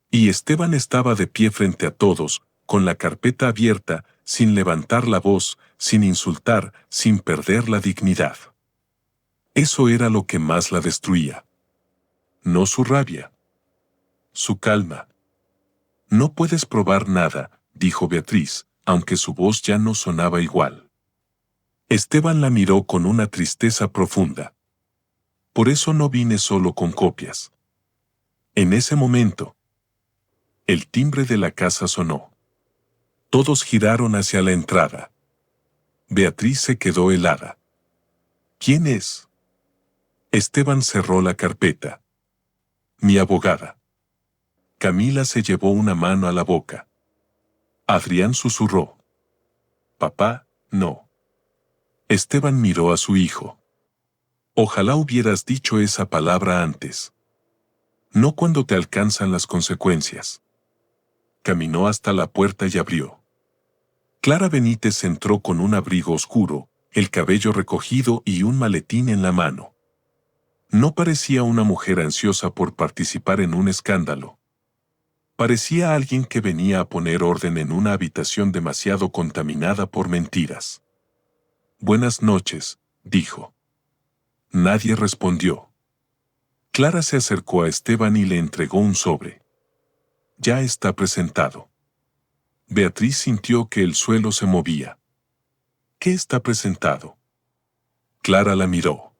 Y Esteban estaba de pie frente a todos, con la carpeta abierta, sin levantar la voz, sin insultar, sin perder la dignidad. Eso era lo que más la destruía. No su rabia. Su calma. No puedes probar nada, dijo Beatriz, aunque su voz ya no sonaba igual. Esteban la miró con una tristeza profunda. Por eso no vine solo con copias. En ese momento, el timbre de la casa sonó. Todos giraron hacia la entrada. Beatriz se quedó helada. ¿Quién es? Esteban cerró la carpeta. Mi abogada. Camila se llevó una mano a la boca. Adrián susurró. Papá, no. Esteban miró a su hijo. Ojalá hubieras dicho esa palabra antes. No cuando te alcanzan las consecuencias. Caminó hasta la puerta y abrió. Clara Benítez entró con un abrigo oscuro, el cabello recogido y un maletín en la mano. No parecía una mujer ansiosa por participar en un escándalo. Parecía alguien que venía a poner orden en una habitación demasiado contaminada por mentiras. Buenas noches, dijo. Nadie respondió. Clara se acercó a Esteban y le entregó un sobre. Ya está presentado. Beatriz sintió que el suelo se movía. ¿Qué está presentado? Clara la miró.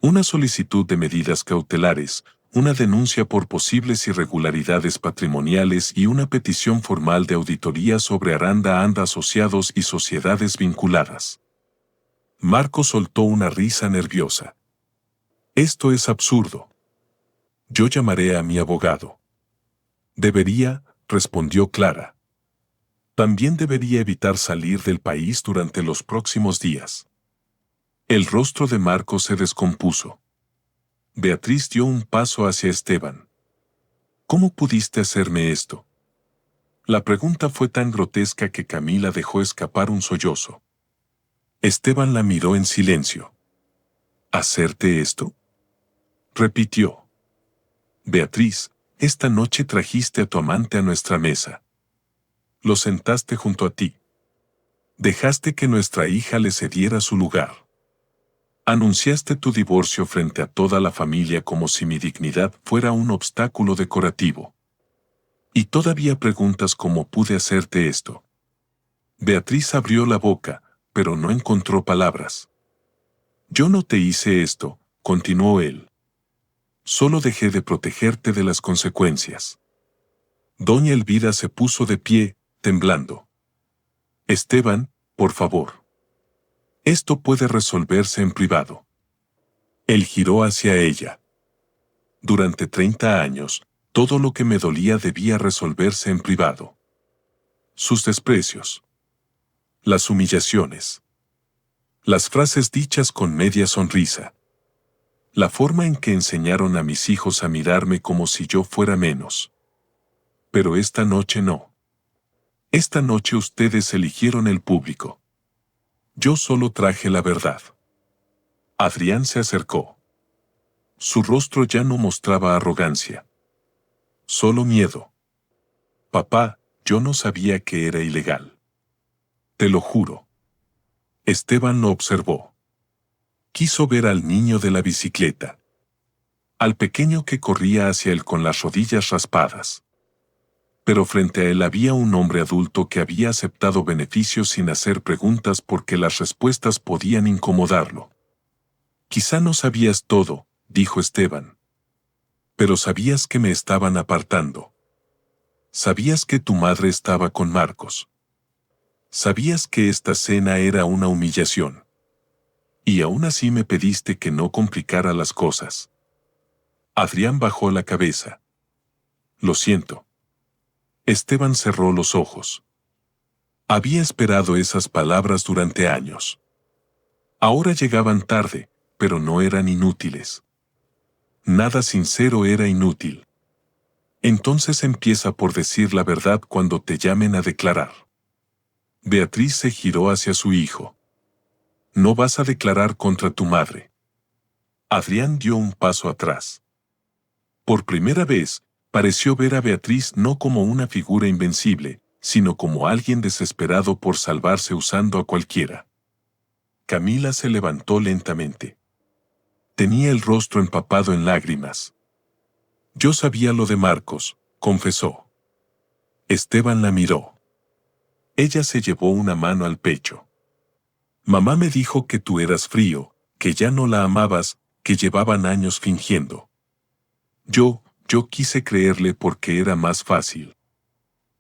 Una solicitud de medidas cautelares, una denuncia por posibles irregularidades patrimoniales y una petición formal de auditoría sobre Aranda Anda Asociados y sociedades vinculadas. Marcos soltó una risa nerviosa. Esto es absurdo. Yo llamaré a mi abogado. Debería, respondió Clara. También debería evitar salir del país durante los próximos días. El rostro de Marcos se descompuso. Beatriz dio un paso hacia Esteban. ¿Cómo pudiste hacerme esto? La pregunta fue tan grotesca que Camila dejó escapar un sollozo. Esteban la miró en silencio. ¿Hacerte esto? Repitió. Beatriz, esta noche trajiste a tu amante a nuestra mesa. Lo sentaste junto a ti. Dejaste que nuestra hija le cediera su lugar. Anunciaste tu divorcio frente a toda la familia como si mi dignidad fuera un obstáculo decorativo. Y todavía preguntas cómo pude hacerte esto. Beatriz abrió la boca, pero no encontró palabras. Yo no te hice esto, continuó él. Solo dejé de protegerte de las consecuencias. Doña Elvira se puso de pie, temblando. Esteban, por favor. Esto puede resolverse en privado. Él giró hacia ella. Durante 30 años, todo lo que me dolía debía resolverse en privado. Sus desprecios. Las humillaciones. Las frases dichas con media sonrisa. La forma en que enseñaron a mis hijos a mirarme como si yo fuera menos. Pero esta noche no. Esta noche ustedes eligieron el público. Yo solo traje la verdad. Adrián se acercó. Su rostro ya no mostraba arrogancia. Solo miedo. Papá, yo no sabía que era ilegal. Te lo juro. Esteban lo observó. Quiso ver al niño de la bicicleta. Al pequeño que corría hacia él con las rodillas raspadas. Pero frente a él había un hombre adulto que había aceptado beneficios sin hacer preguntas porque las respuestas podían incomodarlo. Quizá no sabías todo, dijo Esteban. Pero sabías que me estaban apartando. Sabías que tu madre estaba con Marcos. Sabías que esta cena era una humillación. Y aún así me pediste que no complicara las cosas. Adrián bajó la cabeza. Lo siento. Esteban cerró los ojos. Había esperado esas palabras durante años. Ahora llegaban tarde, pero no eran inútiles. Nada sincero era inútil. Entonces empieza por decir la verdad cuando te llamen a declarar. Beatriz se giró hacia su hijo. No vas a declarar contra tu madre. Adrián dio un paso atrás. Por primera vez, pareció ver a Beatriz no como una figura invencible, sino como alguien desesperado por salvarse usando a cualquiera. Camila se levantó lentamente. Tenía el rostro empapado en lágrimas. Yo sabía lo de Marcos, confesó. Esteban la miró. Ella se llevó una mano al pecho. Mamá me dijo que tú eras frío, que ya no la amabas, que llevaban años fingiendo. Yo quise creerle porque era más fácil.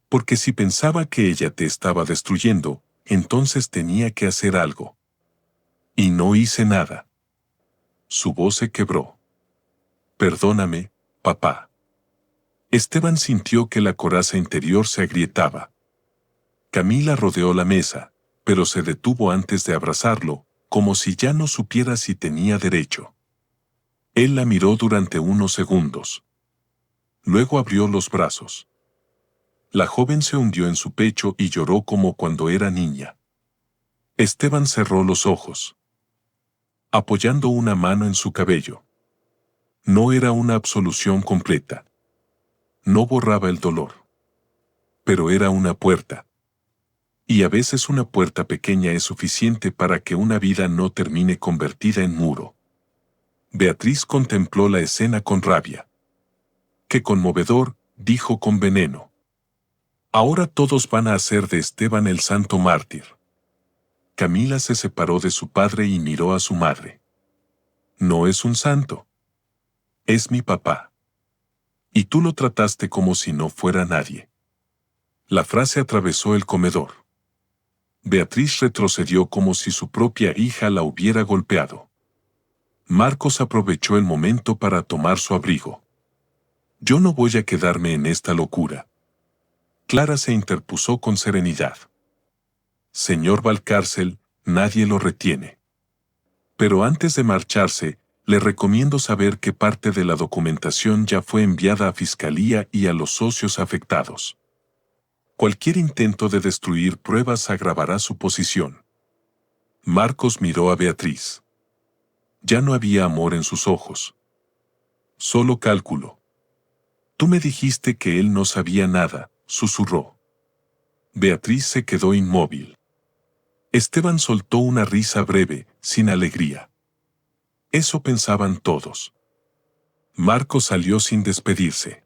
Porque si pensaba que ella te estaba destruyendo, entonces tenía que hacer algo. Y no hice nada. Su voz se quebró. Perdóname, papá. Esteban sintió que la coraza interior se agrietaba. Camila rodeó la mesa, pero se detuvo antes de abrazarlo, como si ya no supiera si tenía derecho. Él la miró durante unos segundos. Luego abrió los brazos. La joven se hundió en su pecho y lloró como cuando era niña. Esteban cerró los ojos, apoyando una mano en su cabello. No era una absolución completa. No borraba el dolor. Pero era una puerta. Y a veces una puerta pequeña es suficiente para que una vida no termine convertida en muro. Beatriz contempló la escena con rabia. ¡Qué conmovedor!, dijo con veneno. Ahora todos van a hacer de Esteban el santo mártir. Camila se separó de su padre y miró a su madre. No es un santo. Es mi papá. Y tú lo trataste como si no fuera nadie. La frase atravesó el comedor. Beatriz retrocedió como si su propia hija la hubiera golpeado. Marcos aprovechó el momento para tomar su abrigo. Yo no voy a quedarme en esta locura. Clara se interpuso con serenidad. Señor Valcárcel, nadie lo retiene. Pero antes de marcharse, le recomiendo saber qué parte de la documentación ya fue enviada a Fiscalía y a los socios afectados. Cualquier intento de destruir pruebas agravará su posición. Marcos miró a Beatriz. Ya no había amor en sus ojos. Solo cálculo. Tú me dijiste que él no sabía nada, susurró. Beatriz se quedó inmóvil. Esteban soltó una risa breve, sin alegría. Eso pensaban todos. Marcos salió sin despedirse.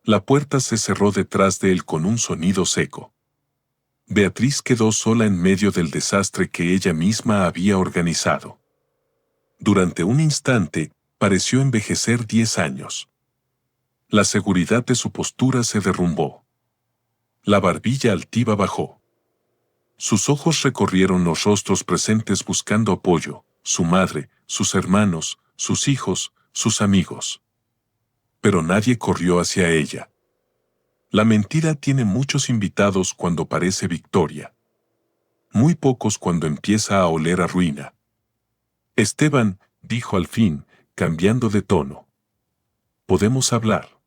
La puerta se cerró detrás de él con un sonido seco. Beatriz quedó sola en medio del desastre que ella misma había organizado. Durante un instante, pareció envejecer 10 años. La seguridad de su postura se derrumbó. La barbilla altiva bajó. Sus ojos recorrieron los rostros presentes buscando apoyo, su madre, sus hermanos, sus hijos, sus amigos. Pero nadie corrió hacia ella. La mentira tiene muchos invitados cuando parece victoria. Muy pocos cuando empieza a oler a ruina. Esteban, dijo al fin, cambiando de tono. Podemos hablar.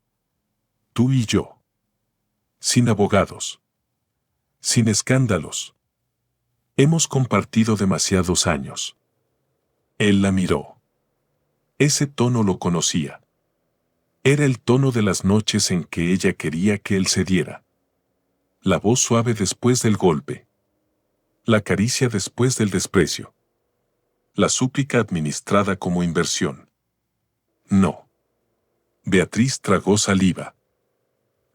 Tú y yo. Sin abogados. Sin escándalos. Hemos compartido demasiados años. Él la miró. Ese tono lo conocía. Era el tono de las noches en que ella quería que él cediera. La voz suave después del golpe. La caricia después del desprecio. La súplica administrada como inversión. No. Beatriz tragó saliva.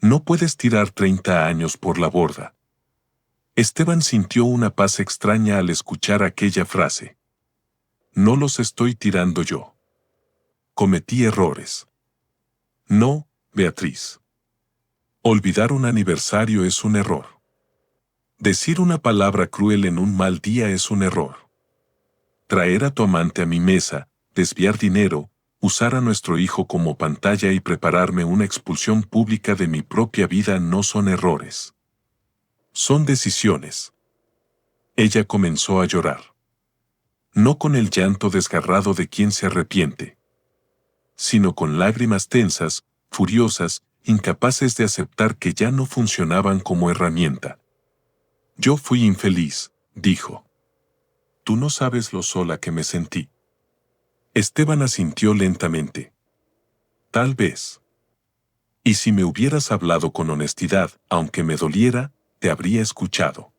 No puedes tirar 30 años por la borda. Esteban sintió una paz extraña al escuchar aquella frase. No los estoy tirando yo. Cometí errores. No, Beatriz. Olvidar un aniversario es un error. Decir una palabra cruel en un mal día es un error. Traer a tu amante a mi mesa, desviar dinero, usar a nuestro hijo como pantalla y prepararme una expulsión pública de mi propia vida no son errores. Son decisiones. Ella comenzó a llorar. No con el llanto desgarrado de quien se arrepiente, sino con lágrimas tensas, furiosas, incapaces de aceptar que ya no funcionaban como herramienta. Yo fui infeliz, dijo. Tú no sabes lo sola que me sentí. Esteban asintió lentamente. Tal vez. Y si me hubieras hablado con honestidad, aunque me doliera, te habría escuchado.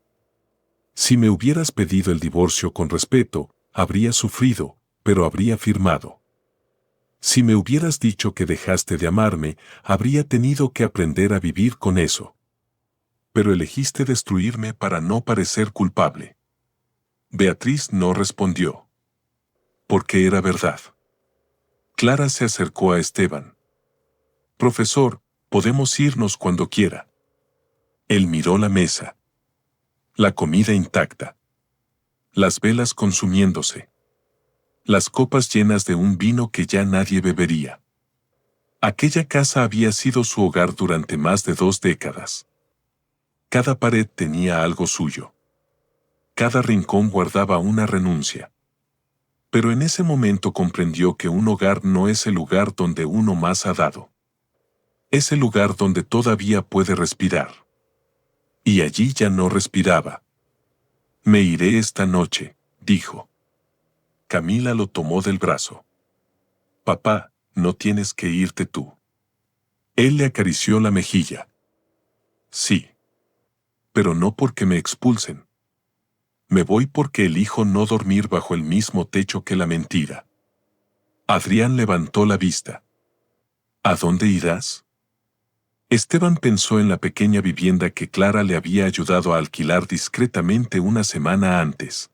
Si me hubieras pedido el divorcio con respeto, habría sufrido, pero habría firmado. Si me hubieras dicho que dejaste de amarme, habría tenido que aprender a vivir con eso. Pero elegiste destruirme para no parecer culpable. Beatriz no respondió. Porque era verdad. Clara se acercó a Esteban. Profesor, podemos irnos cuando quiera. Él miró la mesa. La comida intacta. Las velas consumiéndose. Las copas llenas de un vino que ya nadie bebería. Aquella casa había sido su hogar durante más de 2 décadas. Cada pared tenía algo suyo. Cada rincón guardaba una renuncia. Pero en ese momento comprendió que un hogar no es el lugar donde uno más ha dado. Es el lugar donde todavía puede respirar. Y allí ya no respiraba. Me iré esta noche, dijo. Camila lo tomó del brazo. Papá, no tienes que irte tú. Él le acarició la mejilla. Sí. Pero no porque me expulsen. Me voy porque elijo no dormir bajo el mismo techo que la mentira. Adrián levantó la vista. ¿A dónde irás? Esteban pensó en la pequeña vivienda que Clara le había ayudado a alquilar discretamente una semana antes.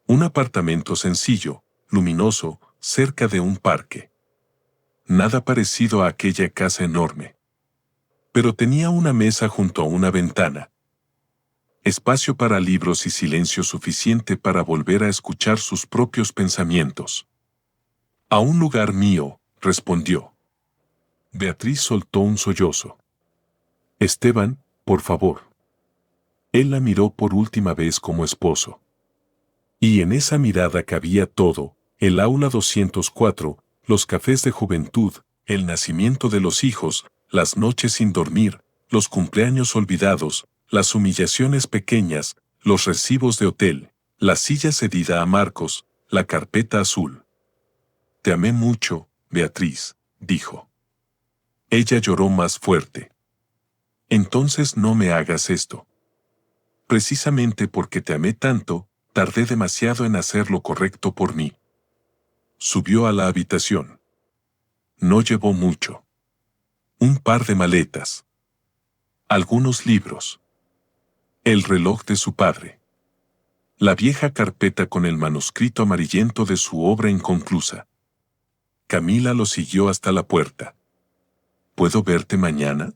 Un apartamento sencillo, luminoso, cerca de un parque. Nada parecido a aquella casa enorme. Pero tenía una mesa junto a una ventana. Espacio para libros y silencio suficiente para volver a escuchar sus propios pensamientos. A un lugar mío, respondió. Beatriz soltó un sollozo. Esteban, por favor. Él la miró por última vez como esposo. Y en esa mirada cabía todo, el aula 204, los cafés de juventud, el nacimiento de los hijos, las noches sin dormir, los cumpleaños olvidados, las humillaciones pequeñas, los recibos de hotel, la silla cedida a Marcos, la carpeta azul. Te amé mucho, Beatriz, dijo. Ella lloró más fuerte. Entonces no me hagas esto. Precisamente porque te amé tanto, tardé demasiado en hacer lo correcto por mí. Subió a la habitación. No llevó mucho. Un par de maletas. Algunos libros. El reloj de su padre. La vieja carpeta con el manuscrito amarillento de su obra inconclusa. Camila lo siguió hasta la puerta. ¿Puedo verte mañana?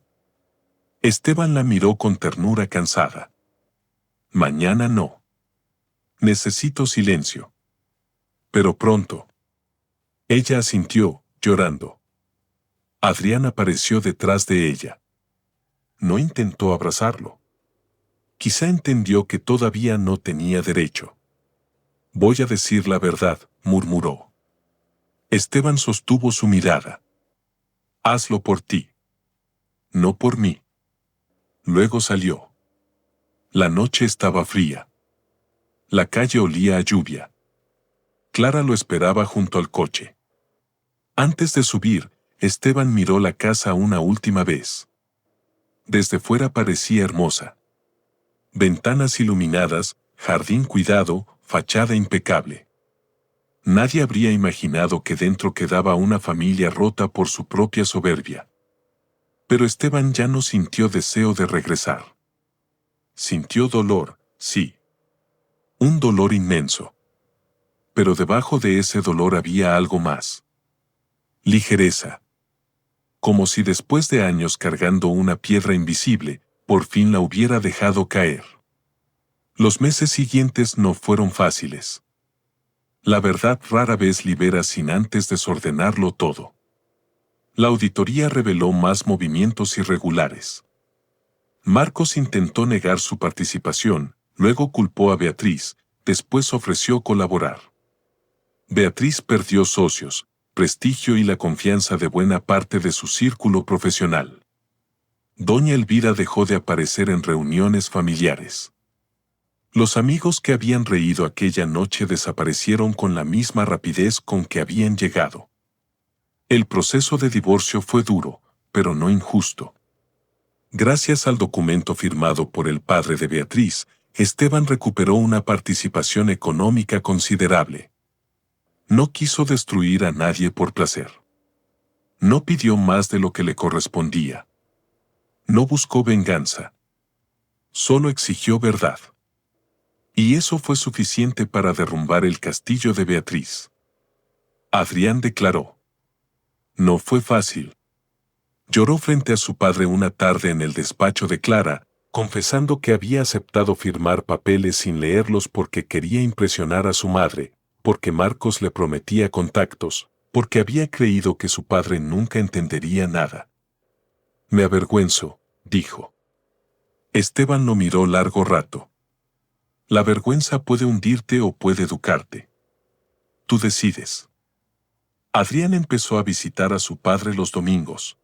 Esteban la miró con ternura cansada. Mañana no. Necesito silencio. Pero pronto. Ella asintió, llorando. Adrián apareció detrás de ella. No intentó abrazarlo. Quizá entendió que todavía no tenía derecho. Voy a decir la verdad, murmuró. Esteban sostuvo su mirada. Hazlo por ti. No por mí. Luego salió. La noche estaba fría. La calle olía a lluvia. Clara lo esperaba junto al coche. Antes de subir, Esteban miró la casa una última vez. Desde fuera parecía hermosa. Ventanas iluminadas, jardín cuidado, fachada impecable. Nadie habría imaginado que dentro quedaba una familia rota por su propia soberbia. Pero Esteban ya no sintió deseo de regresar. Sintió dolor, sí. Un dolor inmenso. Pero debajo de ese dolor había algo más. Ligereza. Como si después de años cargando una piedra invisible, por fin la hubiera dejado caer. Los meses siguientes no fueron fáciles. La verdad rara vez libera sin antes desordenarlo todo. La auditoría reveló más movimientos irregulares. Marcos intentó negar su participación, luego culpó a Beatriz, después ofreció colaborar. Beatriz perdió socios, prestigio y la confianza de buena parte de su círculo profesional. Doña Elvira dejó de aparecer en reuniones familiares. Los amigos que habían reído aquella noche desaparecieron con la misma rapidez con que habían llegado. El proceso de divorcio fue duro, pero no injusto. Gracias al documento firmado por el padre de Beatriz, Esteban recuperó una participación económica considerable. No quiso destruir a nadie por placer. No pidió más de lo que le correspondía. No buscó venganza. Solo exigió verdad. Y eso fue suficiente para derrumbar el castillo de Beatriz. Adrián declaró. No fue fácil. Lloró frente a su padre una tarde en el despacho de Clara, confesando que había aceptado firmar papeles sin leerlos porque quería impresionar a su madre, porque Marcos le prometía contactos, porque había creído que su padre nunca entendería nada. Me avergüenzo, dijo. Esteban lo miró largo rato. La vergüenza puede hundirte o puede educarte. Tú decides. Adrián empezó a visitar a su padre los domingos.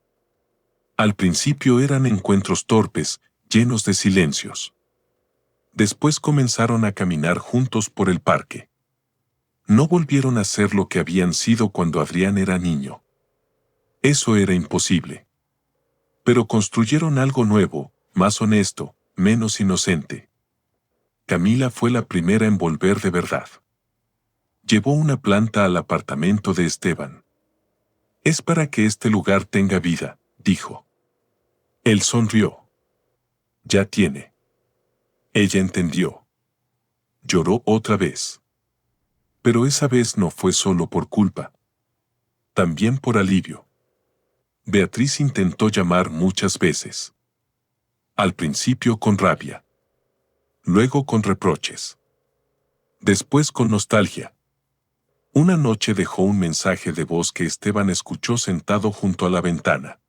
Al principio eran encuentros torpes, llenos de silencios. Después comenzaron a caminar juntos por el parque. No volvieron a ser lo que habían sido cuando Adrián era niño. Eso era imposible. Pero construyeron algo nuevo, más honesto, menos inocente. Camila fue la primera en volver de verdad. Llevó una planta al apartamento de Esteban. Es para que este lugar tenga vida, dijo. Él sonrió. Ya tiene. Ella entendió. Lloró otra vez. Pero esa vez no fue solo por culpa. También por alivio. Beatriz intentó llamar muchas veces. Al principio con rabia. Luego con reproches. Después con nostalgia. Una noche dejó un mensaje de voz que Esteban escuchó sentado junto a la ventana.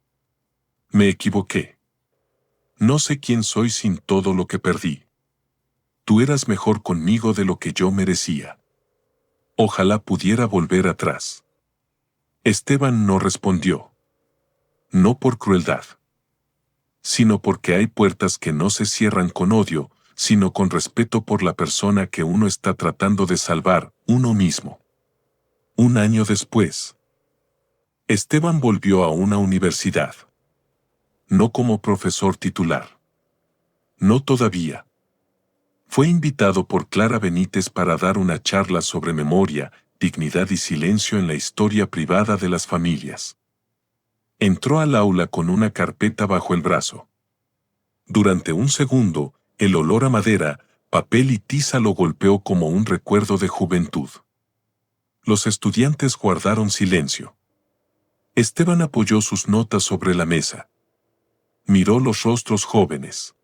Me equivoqué. No sé quién soy sin todo lo que perdí. Tú eras mejor conmigo de lo que yo merecía. Ojalá pudiera volver atrás. Esteban no respondió. No por crueldad, sino porque hay puertas que no se cierran con odio, sino con respeto por la persona que uno está tratando de salvar, uno mismo. Un año después, Esteban volvió a una universidad. No como profesor titular. No todavía. Fue invitado por Clara Benítez para dar una charla sobre memoria, dignidad y silencio en la historia privada de las familias. Entró al aula con una carpeta bajo el brazo. Durante un segundo, el olor a madera, papel y tiza lo golpeó como un recuerdo de juventud. Los estudiantes guardaron silencio. Esteban apoyó sus notas sobre la mesa. Miró los rostros jóvenes.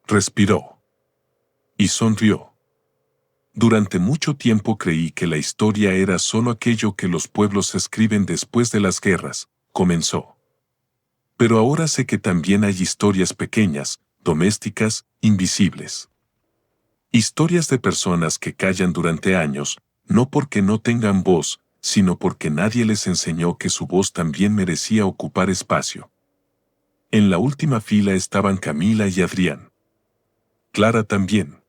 Respiró. Y sonrió. Durante mucho tiempo creí que la historia era solo aquello que los pueblos escriben después de las guerras, comenzó. Pero ahora sé que también hay historias pequeñas, domésticas, invisibles. Historias de personas que callan durante años, no porque no tengan voz, sino porque nadie les enseñó que su voz también merecía ocupar espacio. En la última fila estaban Camila y Adrián. Clara también.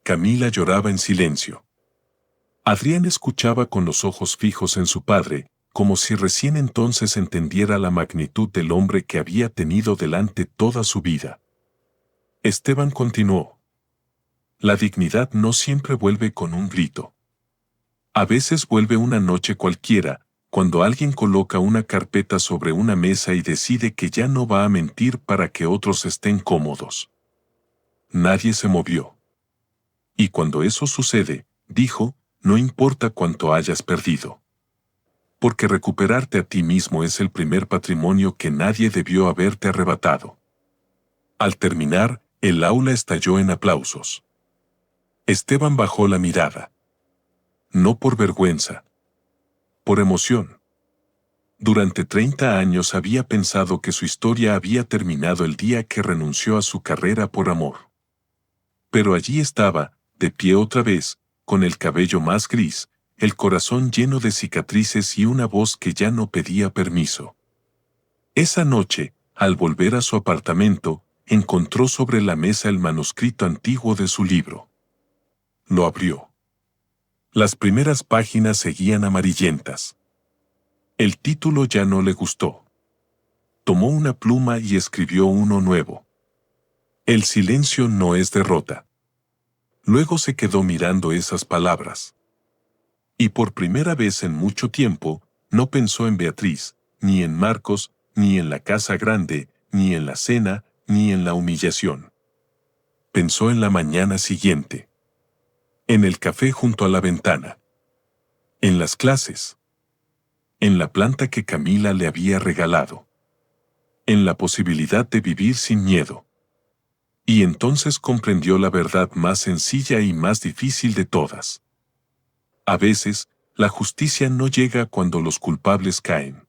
Camila lloraba en silencio. Adrián escuchaba con los ojos fijos en su padre, como si recién entonces entendiera la magnitud del hombre que había tenido delante toda su vida. Esteban continuó. La dignidad no siempre vuelve con un grito. A veces vuelve una noche cualquiera, cuando alguien coloca una carpeta sobre una mesa y decide que ya no va a mentir para que otros estén cómodos. Nadie se movió. Y cuando eso sucede, dijo, no importa cuánto hayas perdido. Porque recuperarte a ti mismo es el primer patrimonio que nadie debió haberte arrebatado. Al terminar, el aula estalló en aplausos. Esteban bajó la mirada. No por vergüenza. Por emoción. Durante 30 años había pensado que su historia había terminado el día que renunció a su carrera por amor. Pero allí estaba, de pie otra vez, con el cabello más gris, el corazón lleno de cicatrices y una voz que ya no pedía permiso. Esa noche, al volver a su apartamento, encontró sobre la mesa el manuscrito antiguo de su libro. Lo abrió. Las primeras páginas seguían amarillentas. El título ya no le gustó. Tomó una pluma y escribió uno nuevo. El silencio no es derrota. Luego se quedó mirando esas palabras. Y por primera vez en mucho tiempo, no pensó en Beatriz, ni en Marcos, ni en la casa grande, ni en la cena, ni en la humillación. Pensó en la mañana siguiente. En el café junto a la ventana. En las clases. En la planta que Camila le había regalado. En la posibilidad de vivir sin miedo. Y entonces comprendió la verdad más sencilla y más difícil de todas. A veces, la justicia no llega cuando los culpables caen.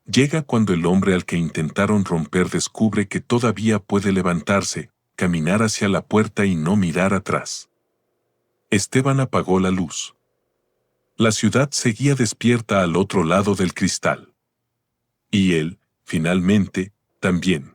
Llega cuando el hombre al que intentaron romper descubre que todavía puede levantarse, caminar hacia la puerta y no mirar atrás. Esteban apagó la luz. La ciudad seguía despierta al otro lado del cristal. Y él, finalmente, también.